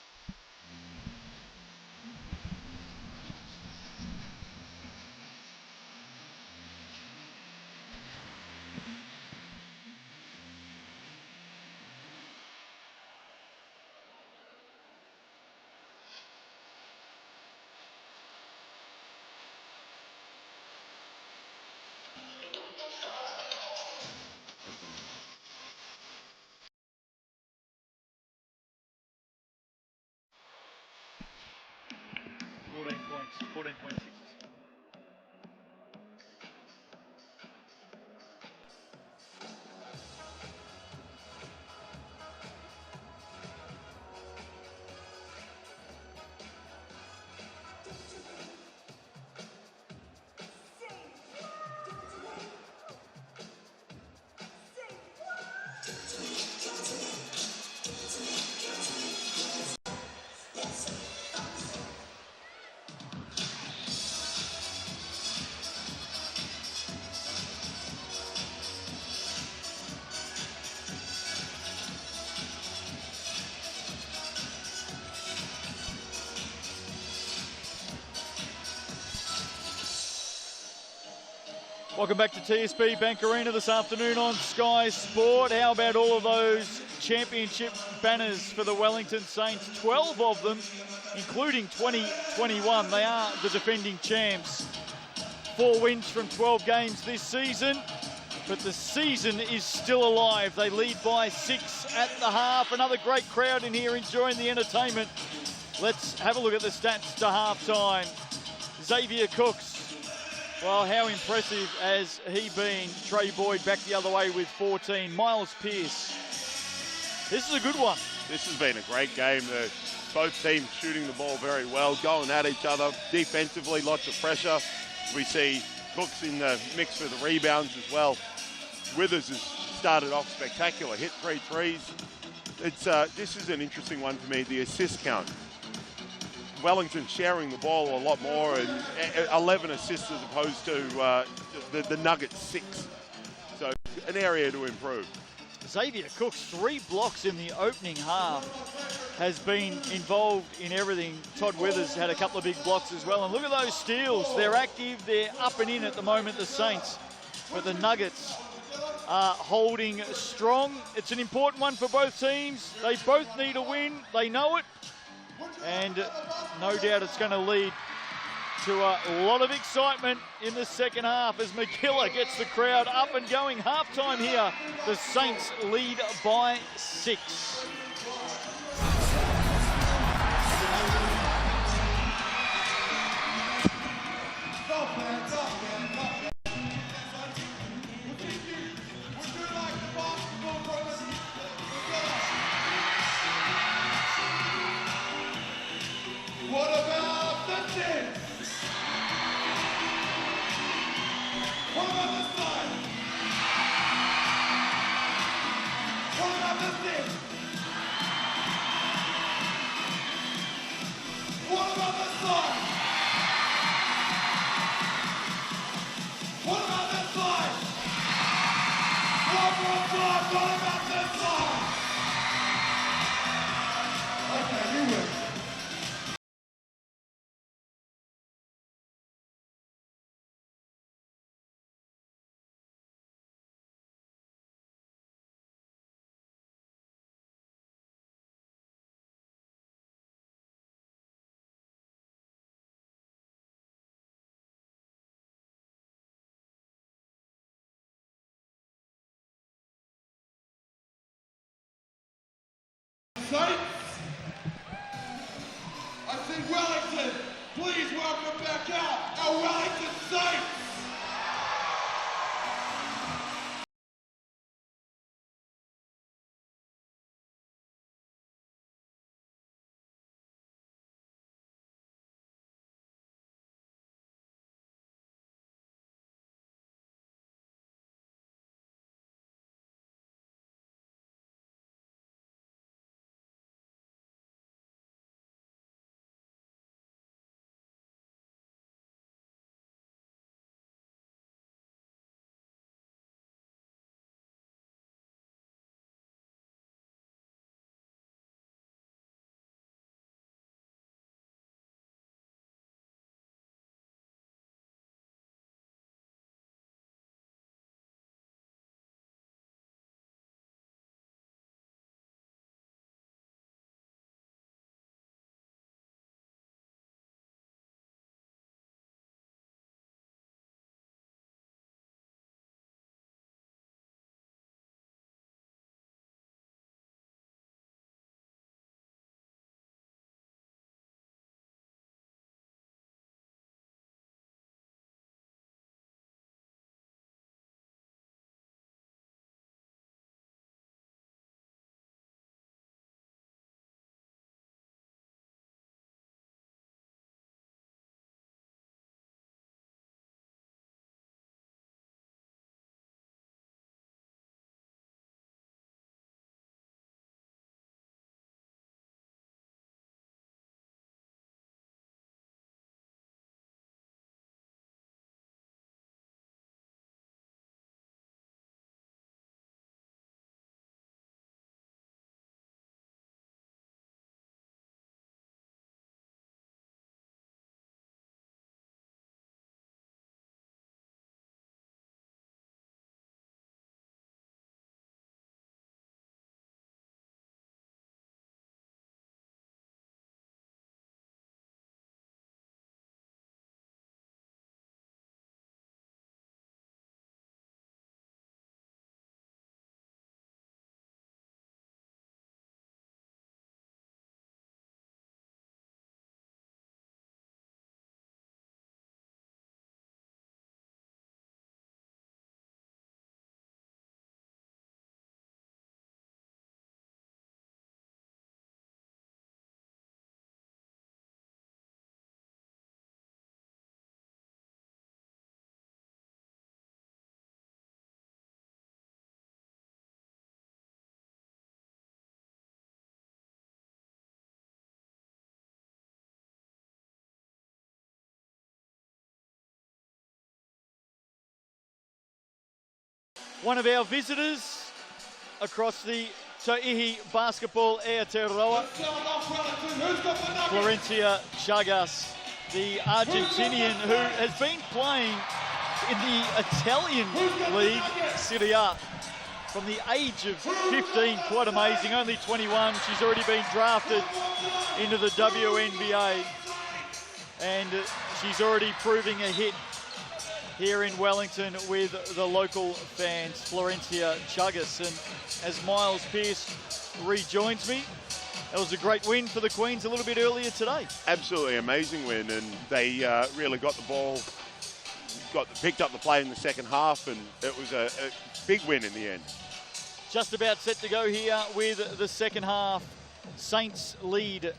14 points, 14.6. Welcome back to TSB Bank Arena this afternoon on Sky Sport. How about all of those championship banners for the Wellington Saints? 12 of them, including 2021. They are the defending champs. 4 wins from 12 games this season, but the season is still alive. They lead by 6 at the half. Another great crowd in here enjoying the entertainment. Let's have a look at the stats to halftime. Xavier Cooks. Well, how impressive has he been? Trey Boyd back the other way with 14. Miles Pearce. This is a good one. This has been a great game. Both teams shooting the ball very well, going at each other. Defensively, lots of pressure. We see Cooks in the mix for the rebounds as well. Withers has started off spectacular, hit 3 threes. This is an interesting one for me, the assist count. Wellington sharing the ball a lot more, and 11 assists as opposed to the Nuggets 6. So an area to improve. Xavier Cooks, 3 blocks in the opening half, has been involved in everything. Todd Withers had a couple of big blocks as well. And look at those steals. They're active, they're up and in at the moment, the Saints. But the Nuggets are holding strong. It's an important one for both teams. They both need a win. They know it. And no doubt it's going to lead to a lot of excitement in the second half as McKillar gets the crowd up and going. Halftime here, the Saints lead by 6. What about the dip? What about the slide? What about the dip? What about the slide? What about the slide? One more time, what about the slide? Okay, you win. Saints, I think Wellington, please welcome back out our Wellington Saints. one of our visitors across the Ta'ihi Basketball Aotearoa, Florencia Chagas, the Argentinian who has been playing in the Italian league, Serie A, from the age of 15, quite amazing, only 21. She's already been drafted into the WNBA, and she's already proving a hit here in Wellington with the local fans. Florencia Chagas, and as Miles Pearce rejoins me, that was a great win for the Queens a little bit earlier today. Absolutely amazing win, and they really got the ball, picked up the play in the second half, and it was a big win in the end. Just about set to go here with the second half. Saints lead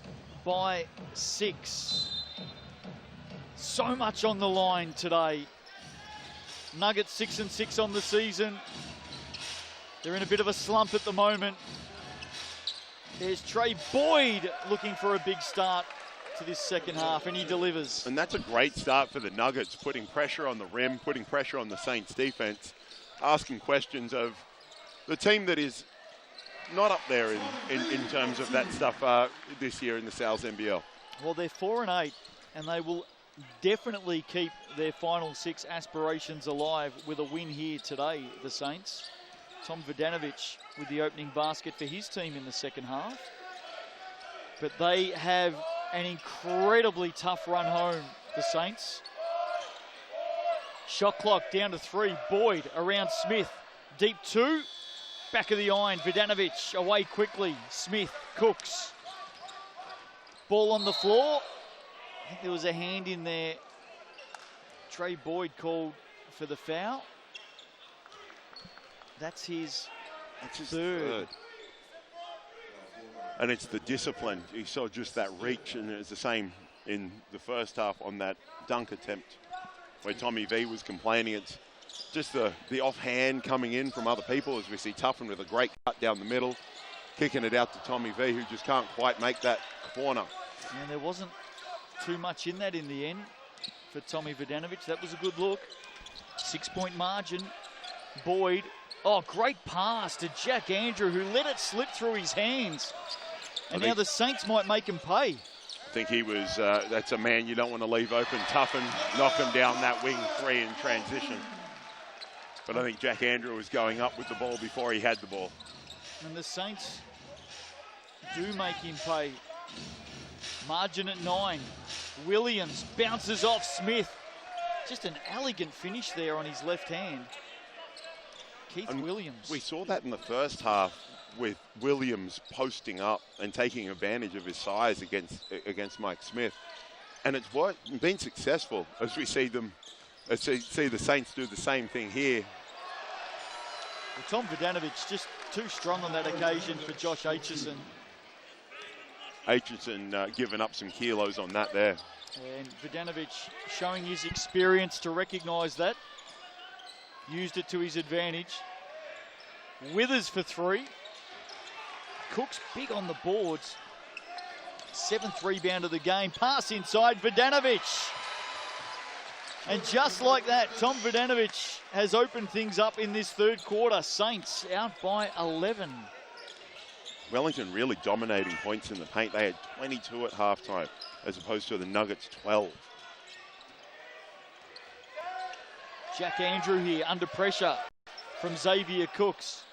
by 6. So much on the line today. Nuggets 6-6 on the season. They're in a bit of a slump at the moment. There's Trey Boyd looking for a big start to this second half, and he delivers. And that's a great start for the Nuggets, putting pressure on the rim, putting pressure on the Saints defense, asking questions of the team that is not up there in terms of that stuff this year in the NZNBL. Well, they're 4-8, and they will definitely keep their final 6 aspirations alive with a win here today, the Saints. Tom Vodanovic with the opening basket for his team in the second half. But they have an incredibly tough run home, the Saints. Shot clock down to 3. Boyd around Smith. Deep 2. Back of the iron. Vodanovic away quickly. Smith cooks. Ball on the floor. I think there was a hand in there. Trey Boyd called for the foul. That's his third. And it's the discipline. You saw just that reach, and it was the same in the first half on that dunk attempt where Tommy V was complaining. It's just the offhand coming in from other people, as we see Tuffin with a great cut down the middle, kicking it out to Tommy V, who just can't quite make that corner. And there wasn't too much in that in the end for Tommy Vodanovic. That was a good look. 6-point margin. Boyd. Oh, great pass to Jack Andrew, who let it slip through his hands. And now the Saints might make him pay. I think he was, that's a man you don't want to leave open. Tuffin, knock him down that wing 3 in transition. But I think Jack Andrew was going up with the ball before he had the ball. And the Saints do make him pay. Margin at 9. Williams bounces off Smith. Just an elegant finish there on his left hand. Keith Williams. We saw that in the first half with Williams posting up and taking advantage of his size against Mike Smith. And it's been successful as we see them, see the Saints do the same thing here. Well, Tom Vodanovic just too strong on that occasion for Josh Aitchison. Aitchison giving up some kilos on that there. And Vodanovic showing his experience to recognise that. Used it to his advantage. Withers for 3. Cook's big on the boards. 7th rebound of the game. Pass inside Vodanovic. And just like that, Tom Vodanovic has opened things up in this third quarter. Saints out by 11. Wellington really dominating points in the paint. They had 22 at halftime, as opposed to the Nuggets 12. Jack Andrew here under pressure from Xavier Cooks.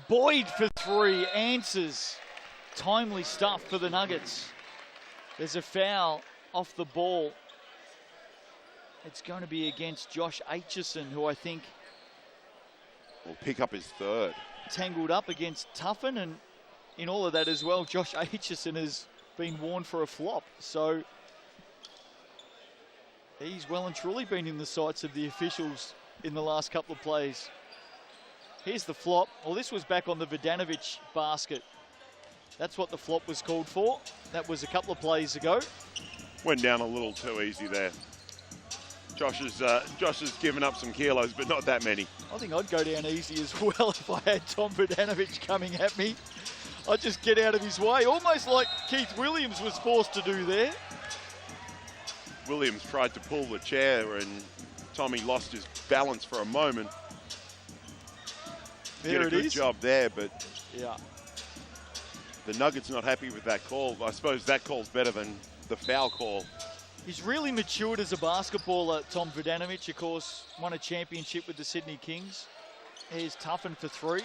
Boyd for 3, answers. Timely stuff for the Nuggets. There's a foul off the ball. It's going to be against Josh Aitchison, who I think will pick up his 3rd. Tangled up against Tuffin, and in all of that as well, Josh Aitchison has been warned for a flop. So he's well and truly been in the sights of the officials in the last couple of plays. Here's the flop. Well, this was back on the Vodanovic basket. That's what the flop was called for. That was a couple of plays ago. Went down a little too easy there. Josh has given up some kilos, but not that many. I think I'd go down easy as well if I had Tom Vodanovic coming at me. I'd just get out of his way, almost like Keith Williams was forced to do there. Williams tried to pull the chair and Tommy lost his balance for a moment. There did a good is. job there, but Yeah. the Nuggets not happy with that call. I suppose that call's better than the foul call. He's really matured as a basketballer, Tom Vidanovic. Of course, won a championship with the Sydney Kings. He's toughened for three.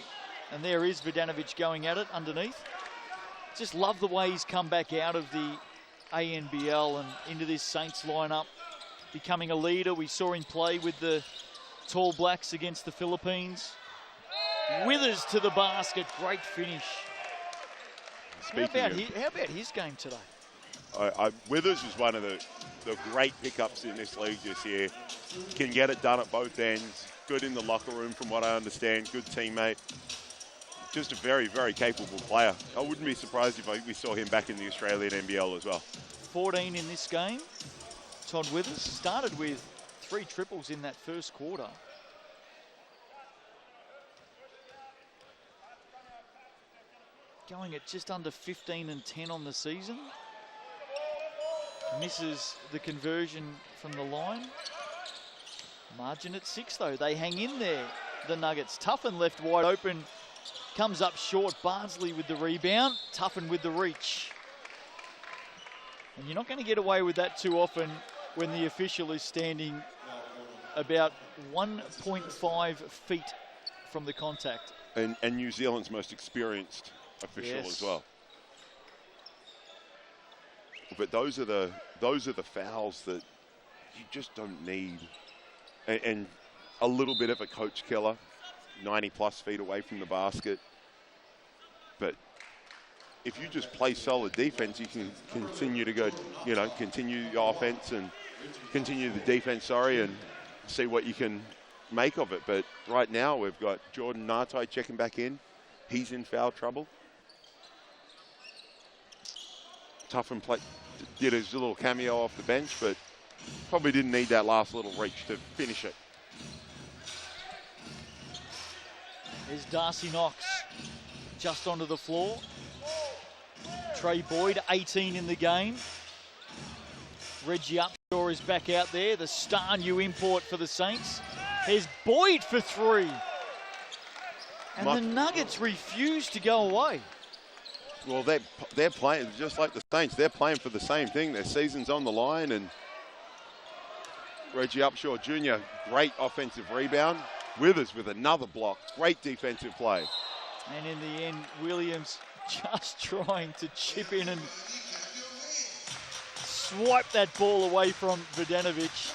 And there is Vidanovic going at it underneath. Just love the way he's come back out of the ANBL and into this Saints lineup, becoming a leader. We saw him play with the Tall Blacks against the Philippines. Withers to the basket, great finish. How about his game today? Withers was one of the great pickups in this league this year. Can get it done at both ends. Good in the locker room from what I understand. Good teammate. Just a very, very capable player. I wouldn't be surprised if we saw him back in the Australian NBL as well. 14 in this game. Todd Withers started with 3 triples in that first quarter. Going at just under 15 and 10 on the season. Misses the conversion from the line. Margin at 6 though. They hang in there, the Nuggets. Tuffen left wide open. Comes up short. Barnsley with the rebound. Tuffen with the reach. And you're not going to get away with that too often when the official is standing about 1.5 feet from the contact. And New Zealand's most experienced official as well. But those are the fouls that you just don't need. And a little bit of a coach killer, 90+ feet away from the basket. But if you just play solid defense, you can continue to go, continue your offense and continue the defense, and see what you can make of it. But right now we've got Jordan Nartai checking back in. He's in foul trouble. Tuffen did his little cameo off the bench, but probably didn't need that last little reach to finish it. There's Darcy Knox just onto the floor. Trey Boyd, 18 in the game. Reggie Upshaw is back out there, the star new import for the Saints. There's Boyd for 3. And the Nuggets refuse to go away. Well, they're playing just like the Saints. They're playing for the same thing. Their season's on the line, and Reggie Upshaw Jr., great offensive rebound. Withers with another block. Great defensive play. And in the end, Williams just trying to chip in and swipe that ball away from Vidanovic.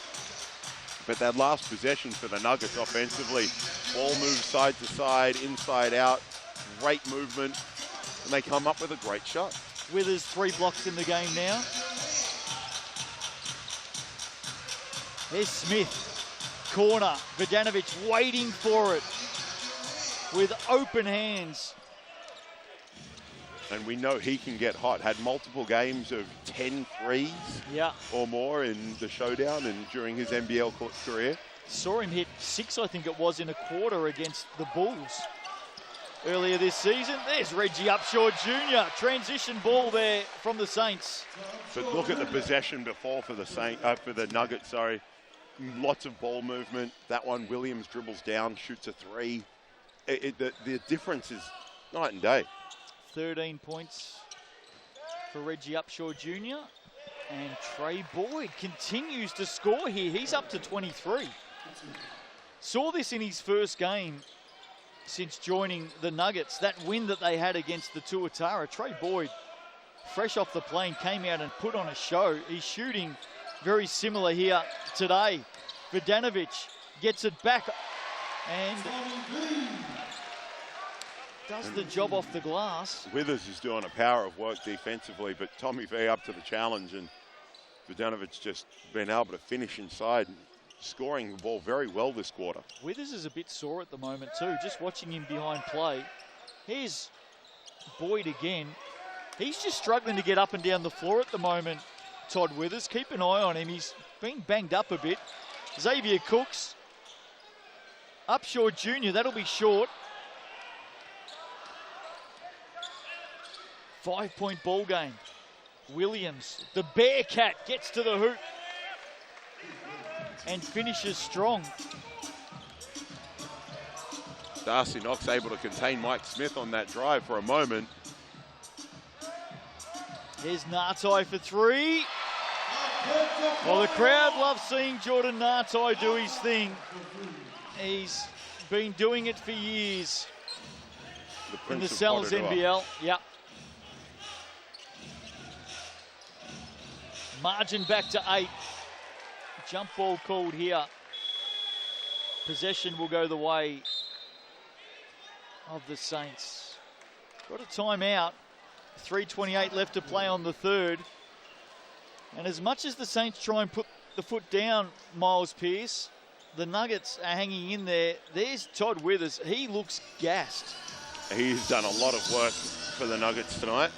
But that last possession for the Nuggets offensively, ball moves side to side, inside out, great movement, and they come up with a great shot. Withers 3 blocks in the game now. There's Smith. Corner. Vidanovic waiting for it with open hands. And we know he can get hot. Had multiple games of 10 threes or more in the showdown and during his NBL career. Saw him hit 6, I think it was, in a quarter against the Bulls earlier this season. There's Reggie Upshaw Jr. Transition ball there from the Saints. But look at the possession before for the Nuggets, Lots of ball movement. That one, Williams dribbles down, shoots a 3. The difference is night and day. 13 points for Reggie Upshaw Jr. And Trey Boyd continues to score here. He's up to 23. Saw this in his first game since joining the Nuggets. That win that they had against the Tuatara. Trey Boyd, fresh off the plane, came out and put on a show. He's shooting very similar here today. Vidanovic gets it back and does the job off the glass. Withers is doing a power of work defensively, but Tommy V up to the challenge, and Vidanovic just been able to finish inside, scoring the ball very well this quarter. Withers is a bit sore at the moment too, just watching him behind play. Here's Boyd again. He's just struggling to get up and down the floor at the moment, Todd Withers. Keep an eye on him. He's been banged up a bit. Xavier Cooks. Upshaw Jr., that'll be short. 5-point ball game. Williams, the Bearcat, gets to the hoop and finishes strong. Darcy Knox able to contain Mike Smith on that drive for a moment. Here's Nartai for three. Well, the crowd loves seeing Jordan Nartai do his thing. He's been doing it for years in the Sellers NBL. Yep. Margin back to 8. Jump ball called here. Possession will go the way of the Saints. Got a timeout. 3:28 left to play on the third. And as much as the Saints try and put the foot down, Miles Pearce, the Nuggets are hanging in there. There's Todd Withers. He looks gassed. He's done a lot of work for the Nuggets tonight.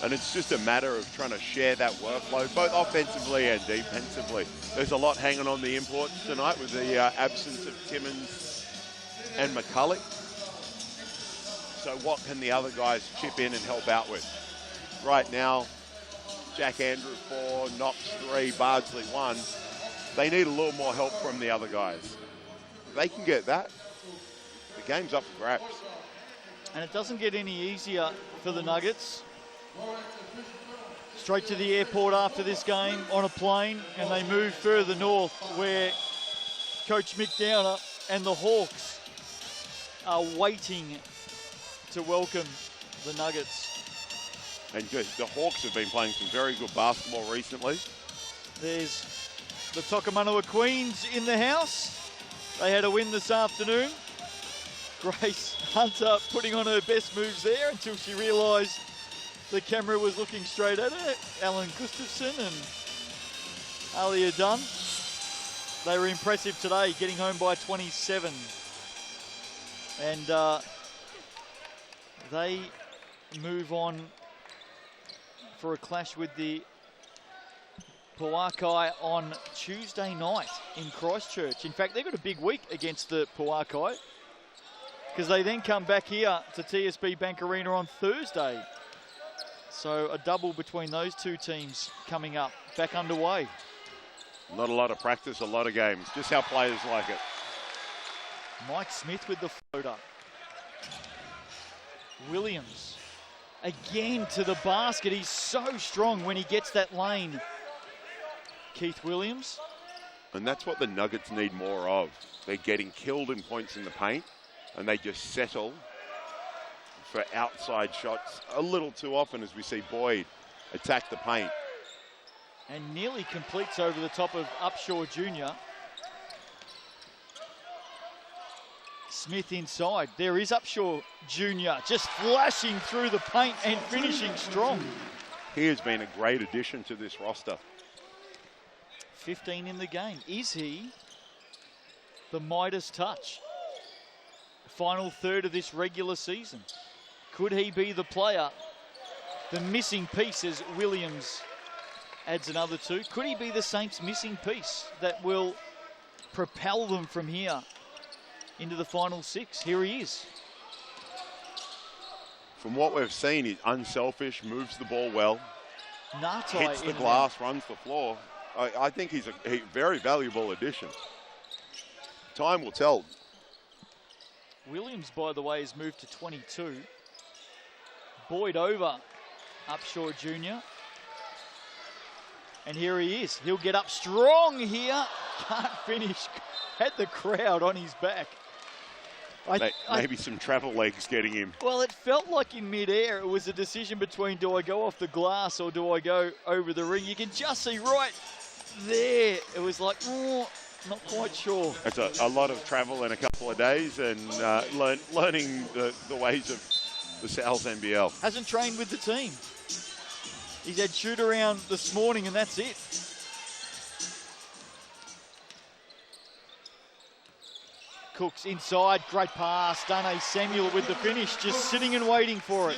And it's just a matter of trying to share that workload, both offensively and defensively. There's a lot hanging on the imports tonight with the absence of Timmins and McCulloch. So what can the other guys chip in and help out with? Right now, Jack Andrew 4, Knox 3, Bardsley 1. They need a little more help from the other guys. If they can get that, the game's up for grabs. And it doesn't get any easier for the Nuggets. Straight to the airport after this game on a plane, and they move further north where Coach Mick Downer and the Hawks are waiting to welcome the Nuggets. And good. The Hawks have been playing some very good basketball recently. There's the Tokomanua Queens in the house. They had a win this afternoon. Grace Hunter putting on her best moves there until she realised the camera was looking straight at her. Alan Gustafson and Alia Dunn. They were impressive today, getting home by 27. And they move on for a clash with the Pauakai on Tuesday night in Christchurch. In fact, they've got a big week against the Pauakai because they then come back here to TSB Bank Arena on Thursday. So a double between those two teams coming up, back underway. Not a lot of practice, a lot of games. Just how players like it. Mike Smith with the floater. Williams again to the basket. He's so strong when he gets that lane. Keith Williams. And that's what the Nuggets need more of. They're getting killed in points in the paint, and they just settle for outside shots a little too often as we see Boyd attack the paint. And nearly completes over the top of Upshaw Jr. Smith inside. There is Upshaw Jr. just flashing through the paint and finishing strong. He has been a great addition to this roster. 15 in the game. Is he the Midas touch? Final third of this regular season. Could he be the player? The missing piece as Williams adds another 2. Could he be the Saints' missing piece that will propel them from here into the final 6? Here he is. From what we've seen, he's unselfish, moves the ball well, Nartai hits the glass, runs the floor. I think he's a very valuable addition. Time will tell. Williams, by the way, has moved to 22. Boyd over Upshaw Jr. And here he is. He'll get up strong here. Can't finish. Had the crowd on his back. Maybe some travel legs getting him. Well, it felt like in midair it was a decision between do I go off the glass or do I go over the ring. You can just see right there. It was like, oh, not quite sure. It's a lot of travel in a couple of days and learning the ways of the Sal's NBL. Hasn't trained with the team. He's had shoot around this morning and that's it. Cooks inside, great pass. Dane Samuel with the finish, just sitting and waiting for it.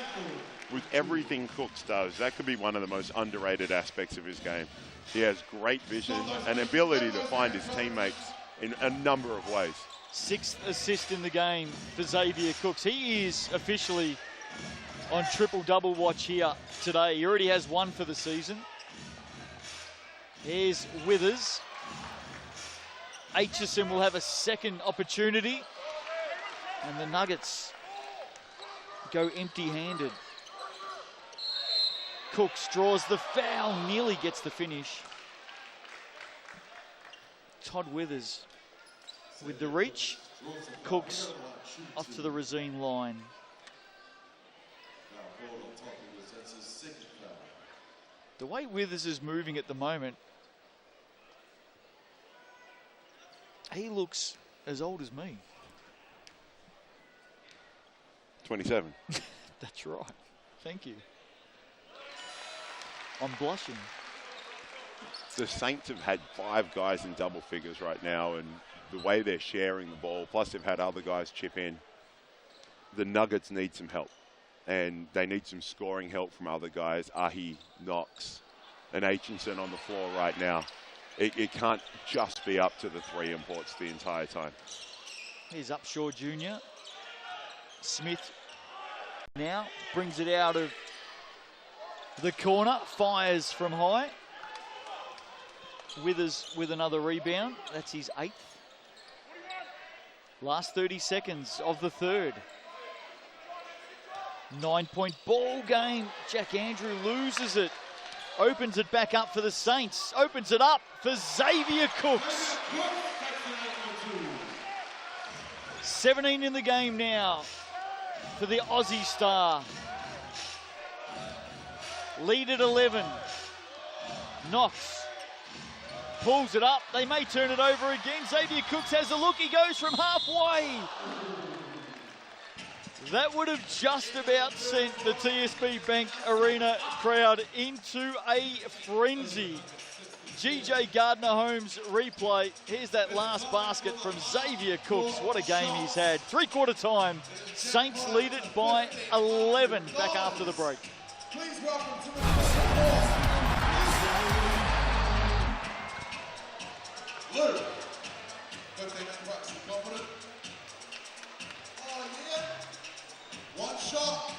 With everything Cooks does, that could be one of the most underrated aspects of his game. He has great vision and ability to find his teammates in a number of ways. 6th assist in the game for Xavier Cooks. He is officially on triple-double watch here today. He already has 1 for the season. Here's Withers. Aitchison will have a second opportunity. And the Nuggets go empty-handed. Cooks draws the foul, nearly gets the finish. Todd Withers with the reach. Cooks off to the Racine line. The way Withers is moving at the moment, he looks as old as me. 27. That's right. Thank you. I'm blushing. The Saints have had 5 guys in double figures right now, and the way they're sharing the ball, plus they've had other guys chip in, the Nuggets need some help. And they need some scoring help from other guys. Ahi, Knox, and Aitchison on the floor right now. It can't just be up to the 3 imports the entire time. Here's Upshaw Jr. Smith now brings it out of the corner, fires from high. Withers with another rebound. That's his 8th. Last 30 seconds of the third. 9-point ball game. Jack Andrew loses it. Opens it back up for the Saints. Opens it up for Xavier Cooks. 17 in the game now for the Aussie star. Lead at 11. Knox pulls it up. They may turn it over again. Xavier Cooks has a look. He goes from halfway. That would have just about sent the TSB Bank Arena crowd into a frenzy. GJ Gardner-Holmes replay. Here's that last basket from Xavier Cooks. What a game he's had. 3/4 time. Saints lead it by 11 back after the break. Please welcome to the basketball. Luke. $15 confident. Oh yeah. One shot.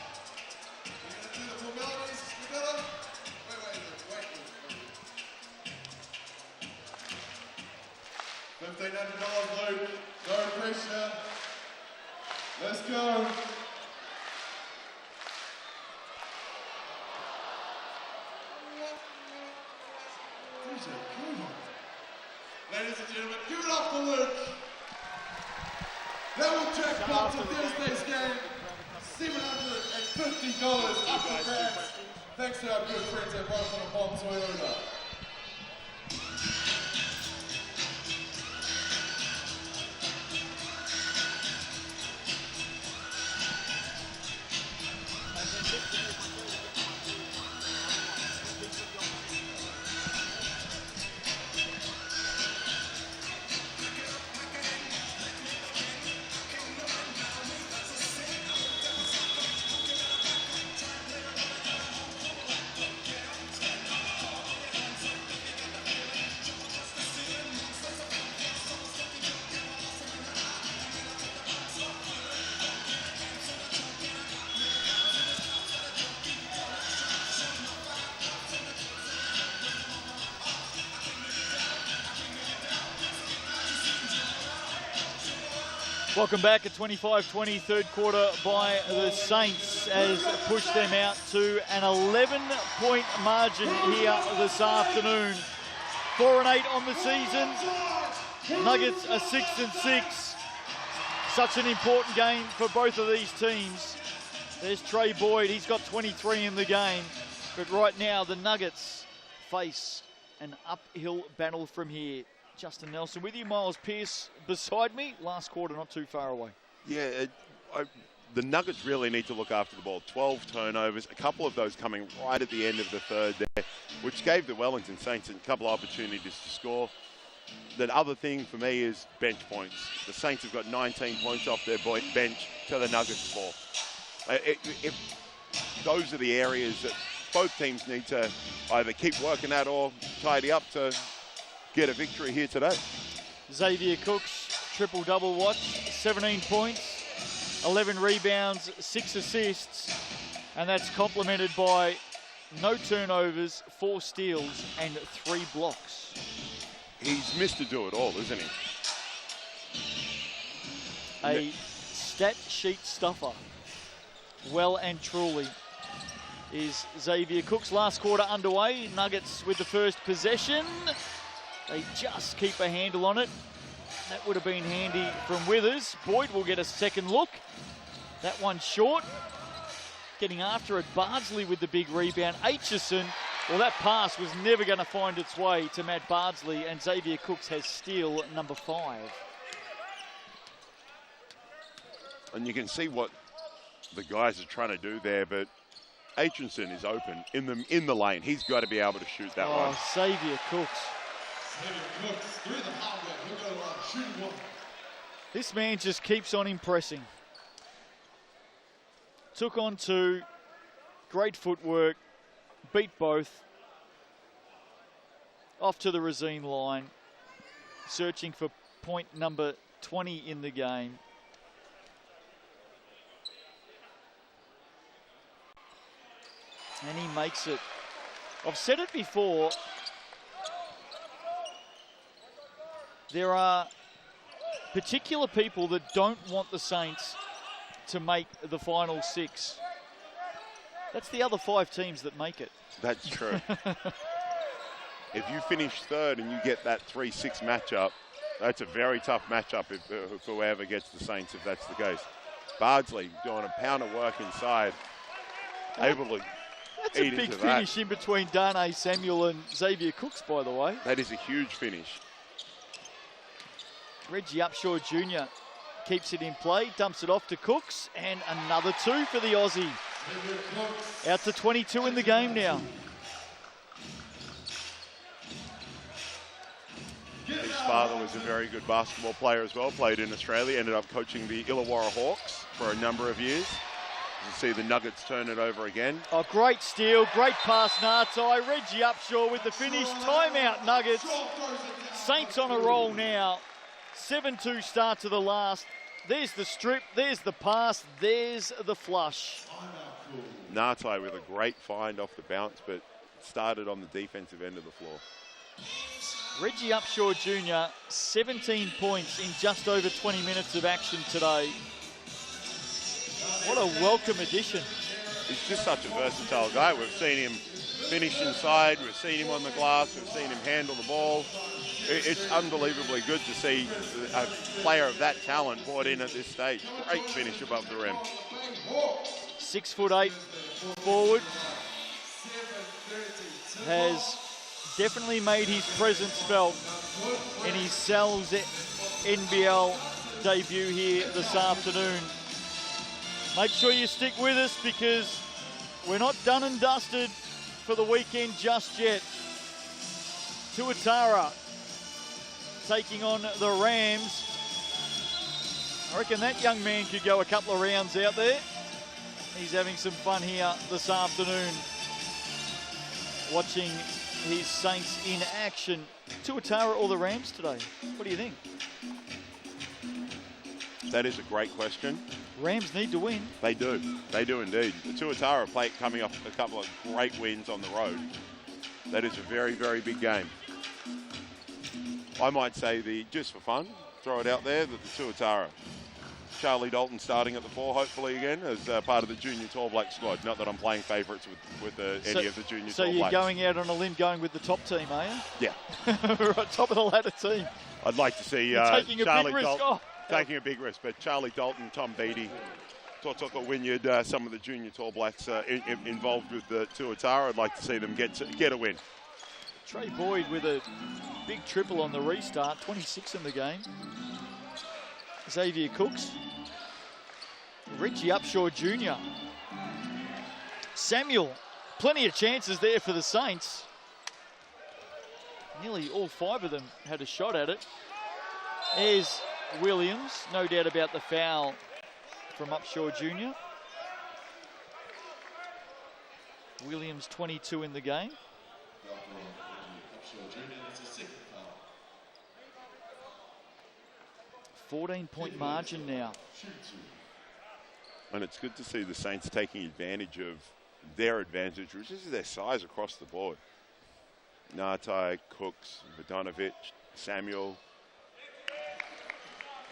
You're gonna do the formalities. You got him. Wait. $1,500, Luke. No pressure. Let's go. Ladies and gentlemen, give it up for Luke. That will jackpot to Thursday's game. $750 up for grabs. Thanks to our good friends at Wellington and Bond Toyota. Welcome back at 25-20, third quarter by the Saints has pushed them out to an 11-point margin here this afternoon. 4-8 on the season. Nuggets are 6-6. Such an important game for both of these teams. There's Trey Boyd, he's got 23 in the game. But right now the Nuggets face an uphill battle from here. Justin Nelson with you, Miles Pearce beside me. Last quarter, not too far away. Yeah, the Nuggets really need to look after the ball. 12 turnovers, a couple of those coming right at the end of the third there, which gave the Wellington Saints a couple of opportunities to score. The other thing for me is bench points. The Saints have got 19 points off their bench to the Nuggets 4. Those are the areas that both teams need to either keep working at or tidy up to get a victory here today. Xavier Cooks, triple-double watch, 17 points, 11 rebounds, 6 assists, and that's complemented by no turnovers, 4 steals, and 3 blocks. He's Mr. Do-It-All, isn't he? a stat sheet stuffer. Well and truly is Xavier Cooks. Last quarter underway. Nuggets with the first possession. They just keep a handle on it. That would have been handy from Withers. Boyd will get a second look. That one short. Getting after it, Bardsley with the big rebound. Aitchison, well, that pass was never going to find its way to Matt Bardsley, and Xavier Cooks has steal number 5. And you can see what the guys are trying to do there, but Aitchison is open in the lane. He's got to be able to shoot that one. Xavier Cooks. This man just keeps on impressing. Took on 2, great footwork, beat both. Off to the Racine line, searching for point number 20 in the game. And he makes it. I've said it before. There are particular people that don't want the Saints to make the final 6. That's the other 5 teams that make it. That's true. If you finish third and you get that 3-6 matchup, that's a very tough matchup if whoever gets the Saints, if that's the case. Bardsley doing a pound of work inside, able to That's a big finish in between Darnay Samuel and Xavier Cooks, by the way. That is a huge finish. Reggie Upshaw Jr. keeps it in play, dumps it off to Cooks, and another 2 for the Aussie. Out to 22 in the game now. His father was a very good basketball player as well, played in Australia, ended up coaching the Illawarra Hawks for a number of years. You see the Nuggets turn it over again. Oh, great steal, great pass, Nartai. Reggie Upshaw with the finish. Timeout, Nuggets. Saints on a roll now. 7-2 start to the last. There's the strip, there's the pass, there's the flush. Nartai with a great find off the bounce, but started on the defensive end of the floor. Reggie Upshaw Jr., 17 points in just over 20 minutes of action today. What a welcome addition. He's just such a versatile guy. We've seen him finish inside, we've seen him on the glass, we've seen him handle the ball. It's unbelievably good to see a player of that talent brought in at this stage. Great finish above the rim. 6'8" forward. Has definitely made his presence felt in his Sal's NBL debut here this afternoon. Make sure you stick with us because we're not done and dusted for the weekend just yet. Tuatara taking on the Rams. I reckon that young man could go a couple of rounds out there. He's having some fun here this afternoon, watching his Saints in action. Tuatara or the Rams today? What do you think? That is a great question. Rams need to win. They do. They do indeed. The Tuatara play coming off a couple of great wins on the road. That is a very, very big game. I might say just for fun, throw it out there, that the Tuatara. Charlie Dalton starting at the 4, hopefully again, as part of the Junior Tall Black squad. Not that I'm playing favourites with any of the Junior Tall Blacks. So you're going out on a limb going with the top team, are you? Yeah. Right, top of the ladder team. I'd like to see taking Charlie a big risk. Dalton taking a big risk, but Charlie Dalton, Tom Beattie, Totoko Wynyard, some of the Junior Tall Blacks involved with the Tuatara. I'd like to see them get a win. Trey Boyd with a big triple on the restart, 26 in the game. Xavier Cooks. Reggie Upshaw Jr. Samuel, plenty of chances there for the Saints. Nearly all 5 of them had a shot at it. There's Williams, no doubt about the foul from Upshaw Jr. Williams 22 in the game. 14-point margin now. And it's good to see the Saints taking advantage of their advantage, which is their size across the board. Nartai, Cooks, Vodanovich, Samuel.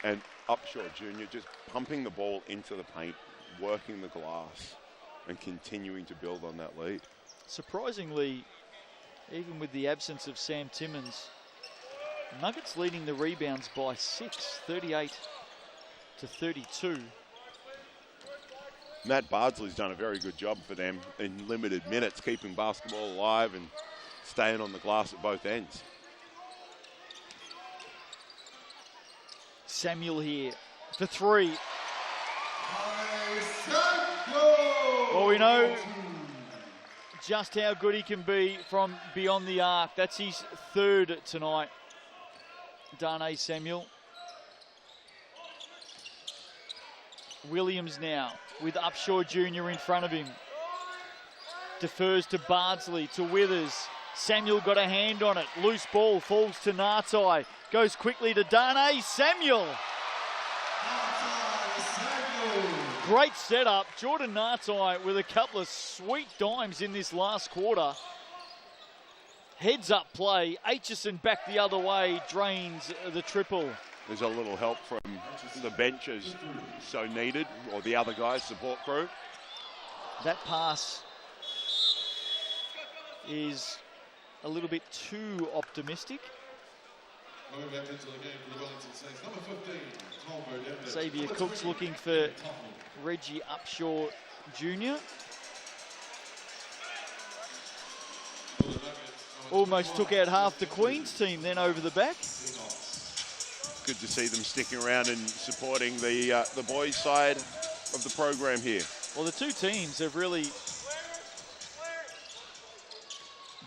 And Upshur Jr. just pumping the ball into the paint, working the glass, and continuing to build on that lead. Surprisingly, even with the absence of Sam Timmins, Nuggets leading the rebounds by 6, 38-32. Matt Bardsley's done a very good job for them in limited minutes, keeping basketball alive and staying on the glass at both ends. Samuel here for three. Well, we know just how good he can be from beyond the arc. That's his third tonight, Darnay Samuel. Williams now with Upshur Jr. in front of him. Defers to Bardsley, to Withers. Samuel got a hand on it. Loose ball falls to Nartai. Goes quickly to Darnay Samuel. Great setup. Jordan Nartai with a couple of sweet dimes in this last quarter. Heads up play. Aitchison back the other way. Drains the triple. There's a little help from the bench as so needed, or the other guys, support crew. That pass is a little bit too optimistic. Coming back into the game for the Wellington Saints, number 15, Tom Bodemba. Xavier Cook's looking for Reggie Upshur Jr. Almost took out half the Queens team then over the back. Good to see them sticking around and supporting the boys' side of the program here. Well, the two teams have really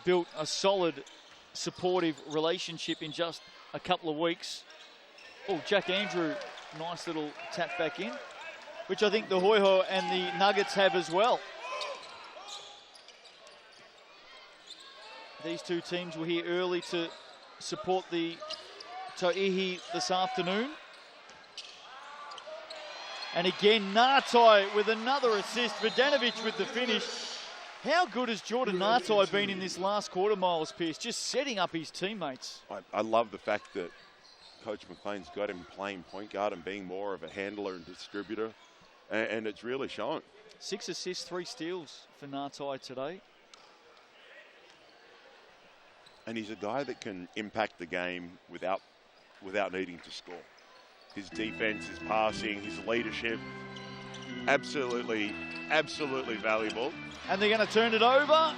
built a solid, supportive relationship in just a couple of weeks. Oh, Jack Andrew, nice little tap back in, which I think the Hoiho and the Nuggets have as well. These two teams were here early to support the To'ihi this afternoon. And again, Nartai with another assist. Vodanovic with the finish. How good has Jordan Nartai been in this last quarter, Miles Pearce? Just setting up his teammates. I love the fact that Coach McLean's got him playing point guard and being more of a handler and distributor. And it's really shown. 6 assists, 3 steals for Nartai today. And he's a guy that can impact the game without needing to score. His defense, his passing, his leadership, absolutely valuable. And they're going to turn it over.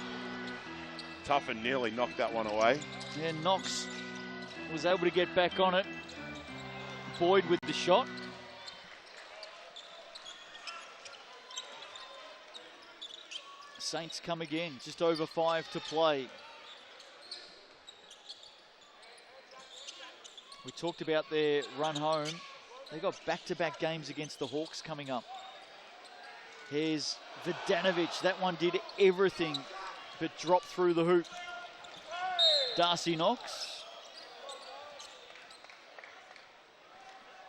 Tuffin nearly knocked that one away. Yeah, Knox was able to get back on it. Boyd with the shot. Saints come again, just over 5 to play. We talked about their run home. They've got back-to-back games against the Hawks coming up. Here's Vodanovic. That one did everything but drop through the hoop. Darcy Knox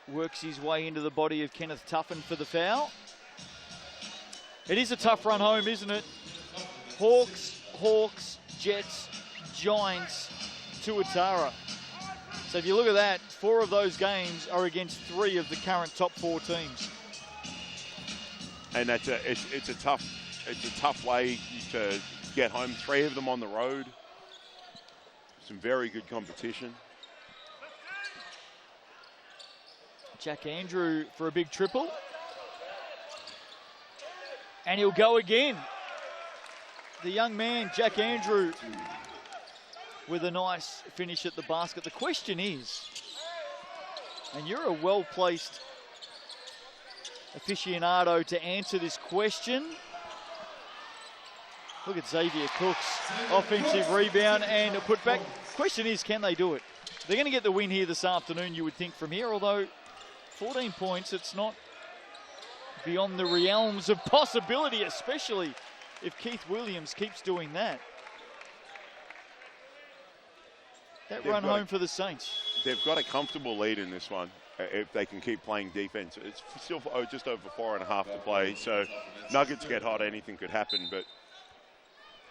works his way into the body of Kenneth Tuffin for the foul. It is a tough run home, isn't it? Hawks, Jets, Giants, Tuatara. So if you look at that, 4 of those games are against 3 of the current top 4 teams. And it's a tough way to get home. 3 of them on the road. Some very good competition. Jack Andrew for a big triple. And he'll go again. The young man, Jack Andrew, with a nice finish at the basket. The question is, and you're a well-placed aficionado to answer this question. Look at Xavier Cook's offensive rebound and a putback. Question is, can they do it? They're going to get the win here this afternoon, you would think, from here, although 14 points, it's not beyond the realms of possibility, especially if Keith Williams keeps doing that. That run home for the Saints. They've got a comfortable lead in this one if they can keep playing defense. It's still just over 4.5 to play, so Nuggets get hot, anything could happen, but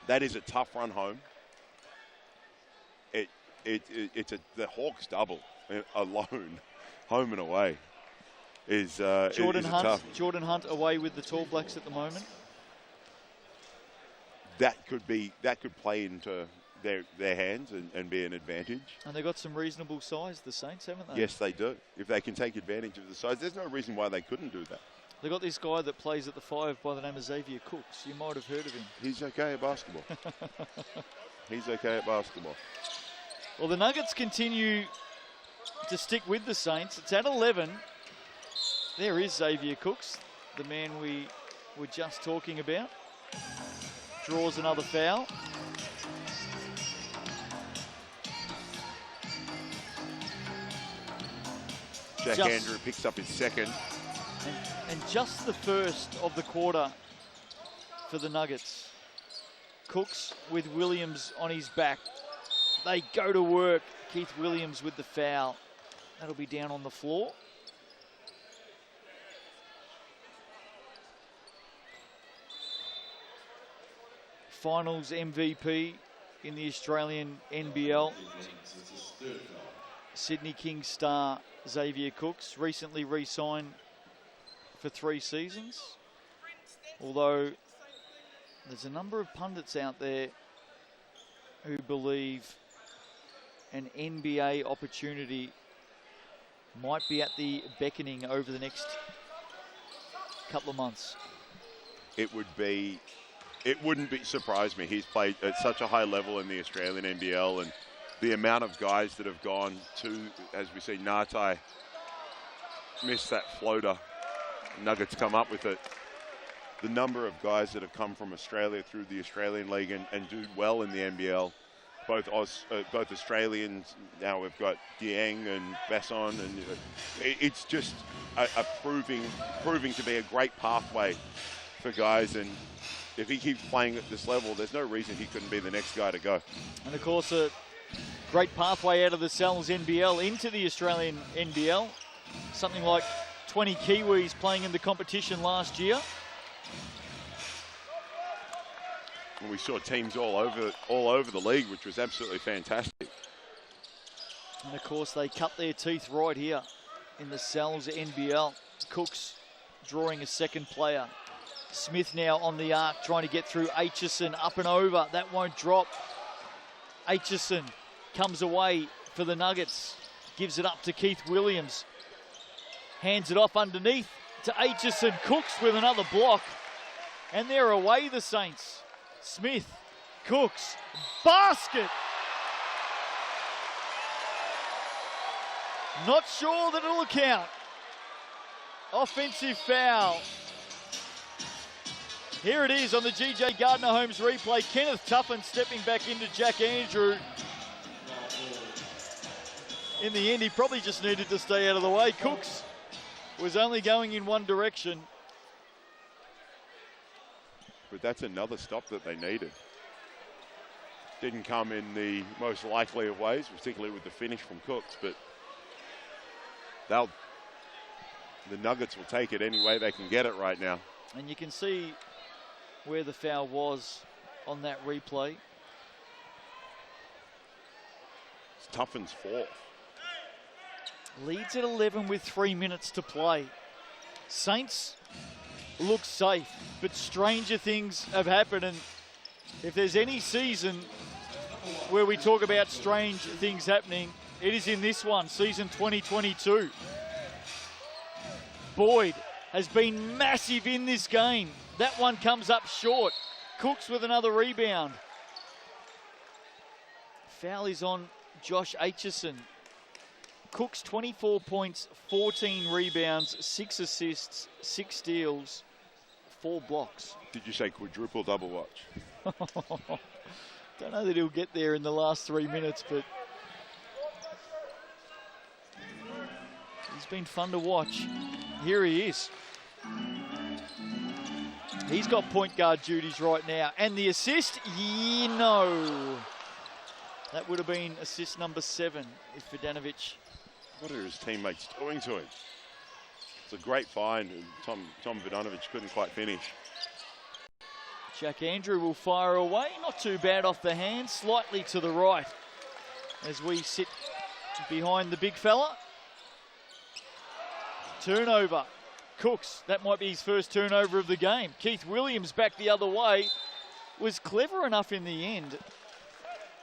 that is a tough run home. It's the Hawks double alone, home and away. is Jordan is Hunt. tough. Jordan Hunt away with the Tall Blacks at the moment. That could play into their hands and be an advantage. And they've got some reasonable size, the Saints, haven't they? Yes, they do. If they can take advantage of the size, there's no reason why they couldn't do that. They've got this guy that plays at the 5 by the name of Xavier Cooks. You might have heard of him. He's okay at basketball. He's okay at basketball. Well, the Nuggets continue to stick with the Saints. It's at 11. There is Xavier Cooks, the man we were just talking about. Draws another foul. Jack Andrew picks up his second. And just the first of the quarter for the Nuggets. Cooks with Williams on his back. They go to work. Keith Williams with the foul. That'll be down on the floor. Finals MVP in the Australian NBL. Sydney Kings star Xavier Cooks recently re-signed for 3 seasons. Although there's a number of pundits out there who believe an NBA opportunity might be at the beckoning over the next couple of months. It wouldn't surprise me. He's played at such a high level in the Australian NBL, and the amount of guys that have gone to, as we see, Ngatai missed that floater. Nuggets come up with it. The number of guys that have come from Australia through the Australian League and do well in the NBL, both Australians. Now we've got Dieng and Besson, and it's just a proving to be a great pathway for guys. And if he keeps playing at this level, there's no reason he couldn't be the next guy to go. And of course, a great pathway out of the Sal's NBL into the Australian NBL. Something like 20 Kiwis playing in the competition last year. And we saw teams all over the league, which was absolutely fantastic. And of course, they cut their teeth right here in the Sal's NBL. Cooks drawing a second player. Smith now on the arc, trying to get through Aitchison, up and over. That won't drop. Aitchison comes away for the Nuggets. Gives it up to Keith Williams. Hands it off underneath to Aitchison. Cooks with another block. And they're away, the Saints. Smith, Cooks, basket! Not sure that it'll count. Offensive foul. Here it is on the GJ Gardner Holmes replay. Kenneth Tuffin stepping back into Jack Andrew. In the end, he probably just needed to stay out of the way. Cooks was only going in one direction. But that's another stop that they needed. Didn't come in the most likely of ways, particularly with the finish from Cooks, but the Nuggets will take it any way they can get it right now. And you can see where the foul was on that replay. It's Tuffin's fourth. Leads at 11 with 3 minutes to play. Saints look safe, but stranger things have happened. And if there's any season where we talk about strange things happening, it is in this one, season 2022. Boyd has been massive in this game. That one comes up short. Cooks with another rebound. Foul is on Josh Aitchison. Cooks 24 points, 14 rebounds, 6 assists, 6 steals, 4 blocks. Did you say quadruple double watch? Don't know that he'll get there in the last 3 minutes, but he's been fun to watch. Here he is. He's got point guard duties right now. And the assist? No. That would have been assist number 7 if Vidanovic. What are his teammates doing to him? It's a great find, and Tom Vidanovic couldn't quite finish. Jack Andrew will fire away. Not too bad off the hand, slightly to the right as we sit behind the big fella. Turnover. Cooks, that might be his first turnover of the game. Keith Williams back the other way. Was clever enough in the end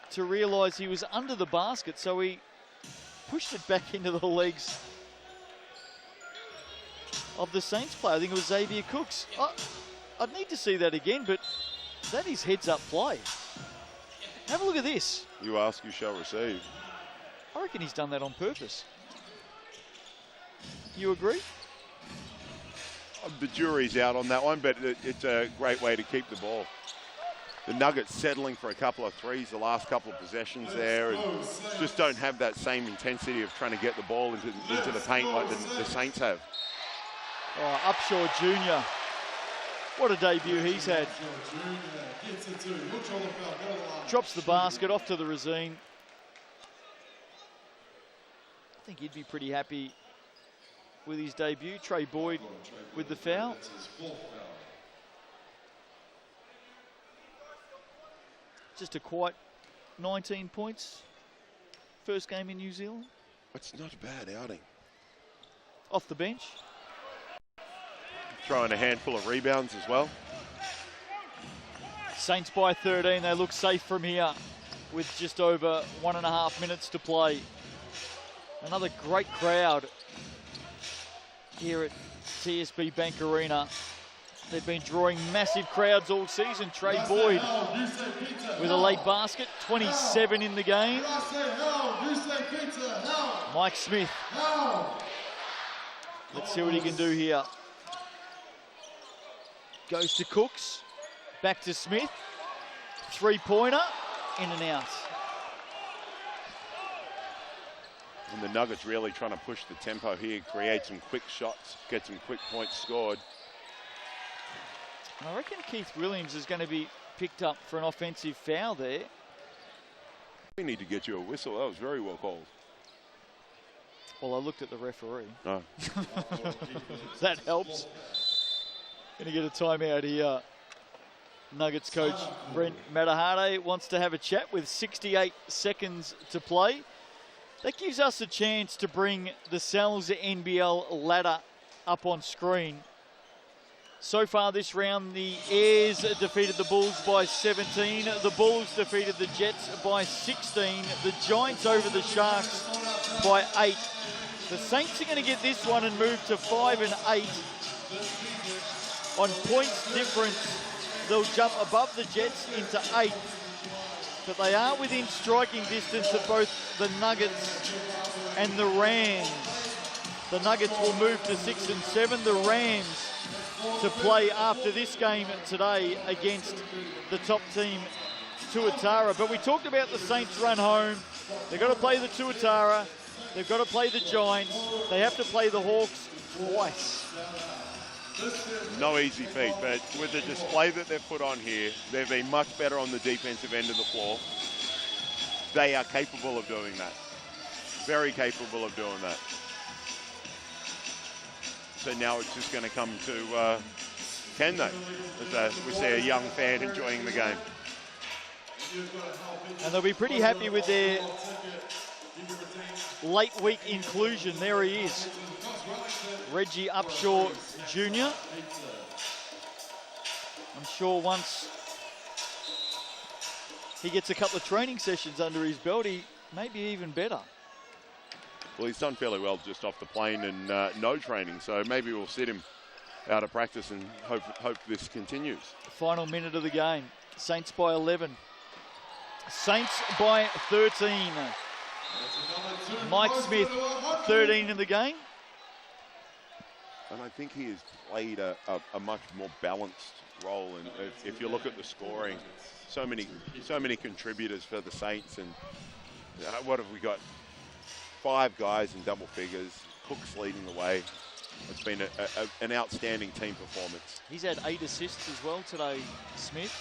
to realise he was under the basket, so he pushed it back into the legs of the Saints player. I think it was Xavier Cooks. I'd need to see that again, but that is heads-up play. Have a look at this. You ask, you shall receive. I reckon he's done that on purpose. You agree? The jury's out on that one, but it's a great way to keep the ball. The Nuggets settling for a couple of threes the last couple of possessions there, and just don't have that same intensity of trying to get the ball into the paint like the Saints have. Oh, Upshaw Jr. What a debut he's had. Drops the basket off to the Razine. I think he'd be pretty happy with his debut. Trey Boyd with the foul. Just a quiet 19 points. First game in New Zealand. It's not a bad outing. Off the bench. Throwing a handful of rebounds as well. Saints by 13. They look safe from here with just over 1.5 minutes to play. Another great crowd here at TSB Bank Arena. They've been drawing massive crowds all season. Trey Boyd with a late basket, 27 in the game. Mike Smith. Let's see what he can do here. Goes to Cooks, back to Smith. Three-pointer, in and out. And the Nuggets really trying to push the tempo here, create some quick shots, get some quick points scored. I reckon Keith Williams is going to be picked up for an offensive foul there. We need to get you a whistle. That was very well called. Well, I looked at the referee. No. That helps. Going to get a timeout here. Nuggets coach Brent Matahade wants to have a chat with 68 seconds to play. That gives us a chance to bring the NZNBL ladder up on screen. So far this round, the Airs defeated the Bulls by 17. The Bulls defeated the Jets by 16. The Giants over the Sharks by 8. The Saints are going to get this one and move to 5 and 8. On points difference, they'll jump above the Jets into 8. But they are within striking distance of both the Nuggets and the Rams. The Nuggets will move to 6 and 7. The Rams to play after this game today against the top team, Tuatara. But we talked about the Saints run home. They've got to play the Tuatara. They've got to play the Giants. They have to play the Hawks twice. No easy feat, but with the display that they've put on here, they've been much better on the defensive end of the floor. They are capable of doing that. Very capable of doing that. So now it's just going to come to, can they? As we see a young fan enjoying the game. And they'll be pretty happy with their late week inclusion. There he is. Reggie Upshaw Jr. I'm sure once he gets a couple of training sessions under his belt, he may be even better. Well, he's done fairly well just off the plane and no training, so maybe we'll sit him out of practice and hope this continues. Final minute of the game. Saints by 11. Saints by 13. Mike Smith, 13 in the game. And I think he has played a much more balanced role. And if you look at the scoring, so many contributors for the Saints. And what have we got? 5 guys in double figures. Cook's leading the way. It's been an outstanding team performance. He's had 8 assists as well today, Smith.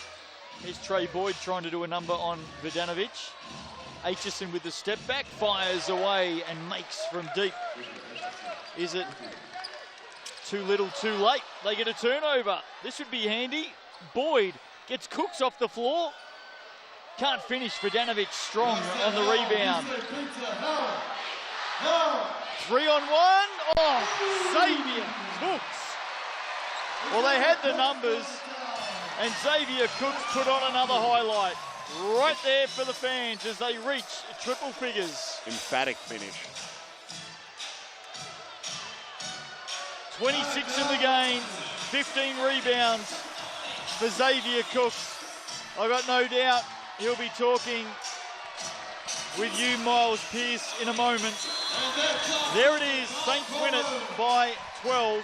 Here's Trey Boyd trying to do a number on Verdanovic. Aitchison with the step back, fires away and makes from deep. Is it too little, too late? They get a turnover. This would be handy. Boyd gets Cooks off the floor. Can't finish. Verdanovic strong on the rebound. 3-on-1. Oh, Xavier Cooks. Well, they had the numbers, and Xavier Cooks put on another highlight right there for the fans as they reach triple figures. Emphatic finish. 26 in the game, 15 rebounds for Xavier Cooks. I've got no doubt he'll be talking with you, Miles Pearce, in a moment. There it is, Saints win it by 12.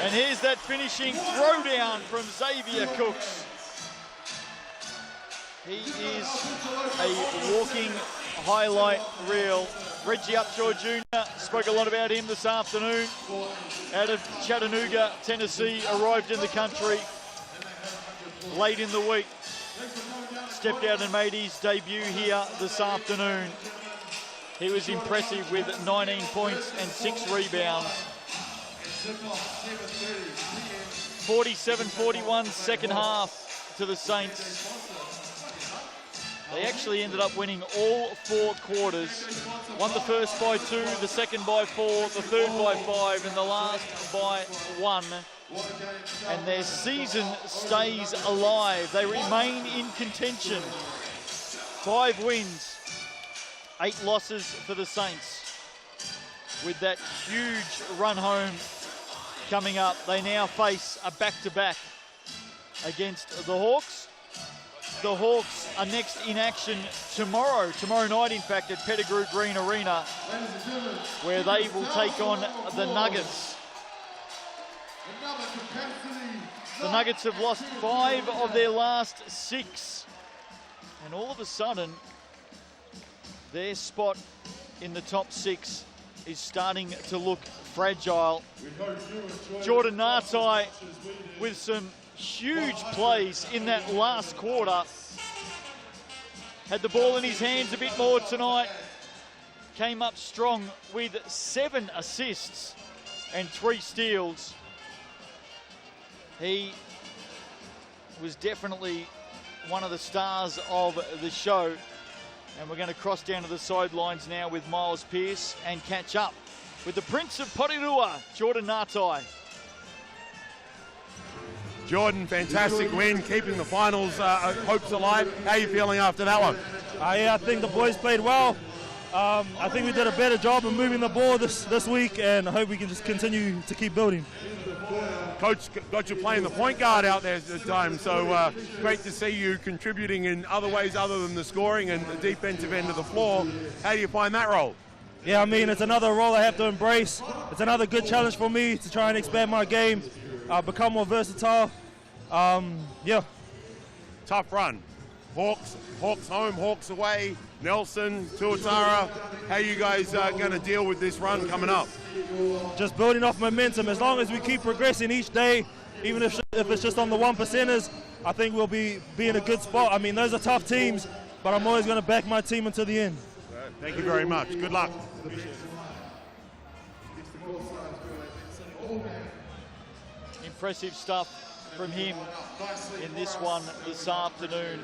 And here's that finishing throwdown from Xavier Cooks. He is a walking highlight reel. Reggie Upshaw Jr. spoke a lot about him this afternoon. Out of Chattanooga, Tennessee, arrived in the country late in the week. Stepped out and made his debut here this afternoon. He was impressive with 19 points and 6 rebounds. 47-41 second half to the Saints. They actually ended up winning all 4 quarters. Won the first by 2, the second by 4, the third by 5, and the last by 1. And their season stays alive. They remain in contention. 5 wins, 8 losses for the Saints. With that huge run home coming up, they now face a back-to-back against the Hawks. The Hawks are next in action tomorrow night, in fact, at Pettigrew Green Arena, where they will take on the Nuggets. The Nuggets have lost 5 of their last 6, and all of a sudden, their spot in the top 6 is starting to look fragile. Jordan Nartai with some huge plays in that last quarter. Had the ball in his hands a bit more tonight. Came up strong with 7 assists and 3 steals. He was definitely one of the stars of the show. And we're going to cross down to the sidelines now with Miles Pearce and catch up with the Prince of Porirua, Jordan Nartai. Jordan, fantastic win, keeping the finals hopes alive. How are you feeling after that one? I think the boys played well. I think we did a better job of moving the ball this week, and I hope we can just continue to keep building. Coach got you playing the point guard out there at the time, so great to see you contributing in other ways other than the scoring and the defensive end of the floor. How do you find that role? Yeah, I mean, it's another role I have to embrace. It's another good challenge for me to try and expand my game, become more versatile. Yeah. Tough run. Hawks home, Hawks away. Nelson, Tuatara, how you guys going to deal with this run coming up? Just building off momentum. As long as we keep progressing each day, even if it's just on the 1%ers, I think we'll be in a good spot. I mean, those are tough teams, but I'm always going to back my team until the end. Thank you very much. Good luck. Impressive stuff from him in this one this afternoon.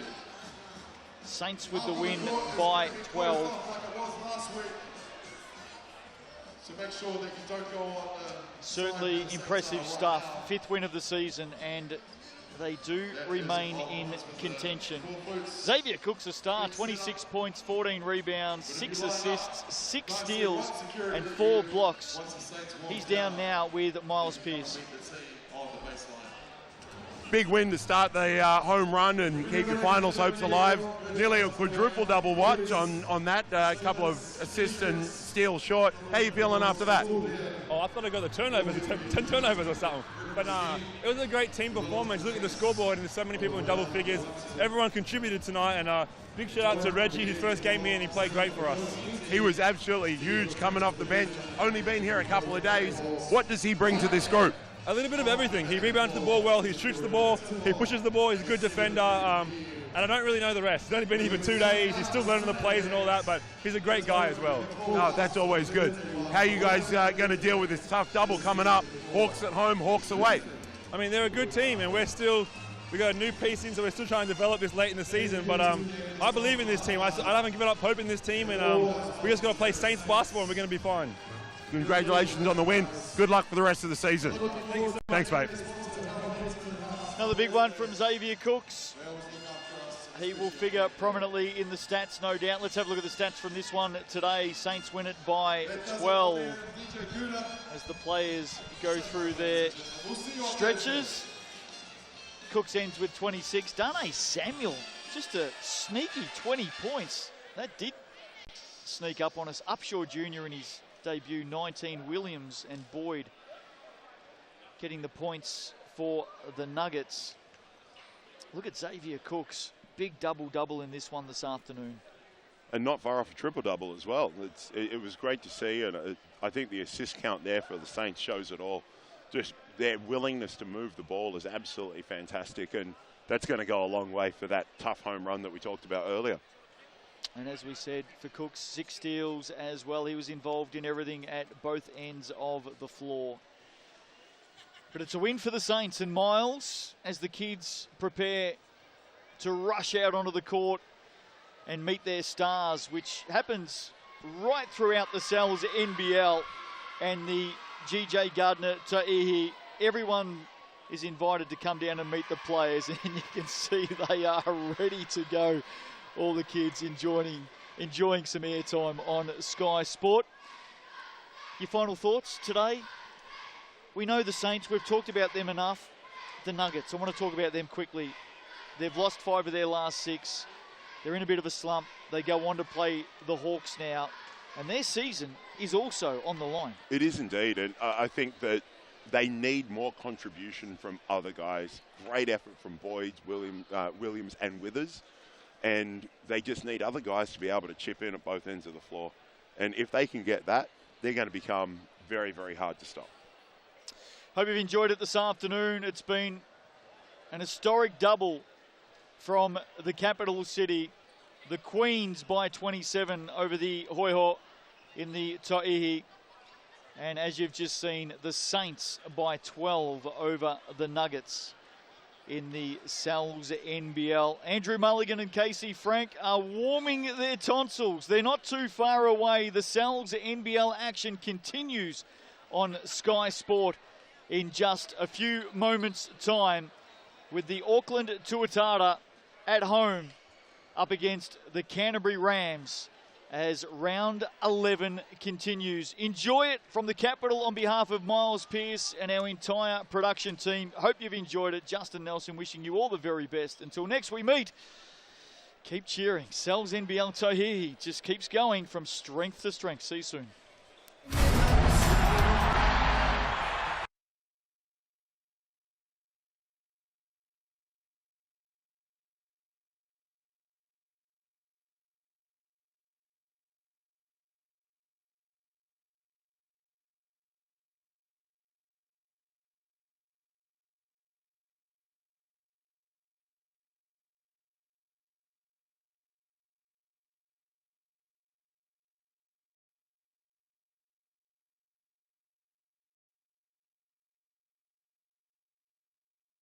Saints with the win by 12. Certainly impressive stuff. 5th win of the season, and they do remain in contention. Xavier Cooks a star, 26 points, 14 rebounds, 6 assists, 6 steals, and 4 blocks. He's down now with Miles Pearce. Big win to start the home run and keep your finals hopes alive. Nearly a quadruple double watch on that. A couple of assists and steals short. How you feeling after that? Oh, I thought I got the turnovers, 10 turnovers or something. But it was a great team performance. Look at the scoreboard, and there's so many people in double figures. Everyone contributed tonight, and big shout out to Reggie, his first game here, and he played great for us. He was absolutely huge coming off the bench. Only been here a couple of days. What does he bring to this group? A little bit of everything. He rebounds the ball well, he shoots the ball, he pushes the ball, he's a good defender, and I don't really know the rest. He's only been here for 2 days, he's still learning the plays and all that, but he's a great guy as well. Oh, that's always good. How are you guys going to deal with this tough double coming up? Hawks at home, Hawks away. I mean, they're a good team, and we're still We got a new piece in, so we're still trying to develop this late in the season. But I believe in this team. I haven't given up hope in this team, and we just got to play Saints basketball, and we're going to be fine. Congratulations on the win. Good luck for the rest of the season. Thanks, mate. Another big one from Xavier Cooks. He will figure prominently in the stats, no doubt. Let's have a look at the stats from this one today. Saints win it by 12 as the players go through their stretches. Cooks ends with 26. Darnay Samuel, just a sneaky 20 points. That did sneak up on us. Upshaw Jr. in his debut, 19. Williams and Boyd getting the points for the Nuggets. Look at Xavier Cooks. Big double-double in this one this afternoon. And not far off a triple-double as well. It was great to see, and I think the assist count there for the Saints shows it all. Just their willingness to move the ball is absolutely fantastic, and that's going to go a long way for that tough home run that we talked about earlier. And as we said, for Cooks, 6 steals as well. He was involved in everything at both ends of the floor. But it's a win for the Saints, and Miles, as the kids prepare to rush out onto the court and meet their stars, which happens right throughout the Sal's NBL and the GJ Gardner Ta'ihi. Everyone is invited to come down and meet the players, and you can see they are ready to go. All the kids enjoying some airtime on Sky Sport. Your final thoughts today? We know the Saints, we've talked about them enough. The Nuggets, I want to talk about them quickly. They've lost 5 of their last 6. They're in a bit of a slump. They go on to play the Hawks now, and their season is also on the line. It is indeed, and I think that they need more contribution from other guys. Great effort from Boyd, Williams and Withers, and they just need other guys to be able to chip in at both ends of the floor. And if they can get that, they're going to become very, very hard to stop. Hope you've enjoyed it this afternoon. It's been an historic double from the capital city. The Queens by 27 over the Hoiho in the Ta'ihi. And as you've just seen, the Saints by 12 over the Nuggets in the Sal's NBL. Andrew Mulligan and Casey Frank are warming their tonsils. They're not too far away. The Sal's NBL action continues on Sky Sport in just a few moments' time, with the Auckland Tuatara at home up against the Canterbury Rams as round 11 continues. Enjoy it from the capital on behalf of Miles Pearce and our entire production team. Hope you've enjoyed it. Justin Nelson wishing you all the very best. Until next we meet, keep cheering. Sal's NBL Ta'ihi just keeps going from strength to strength. See you soon.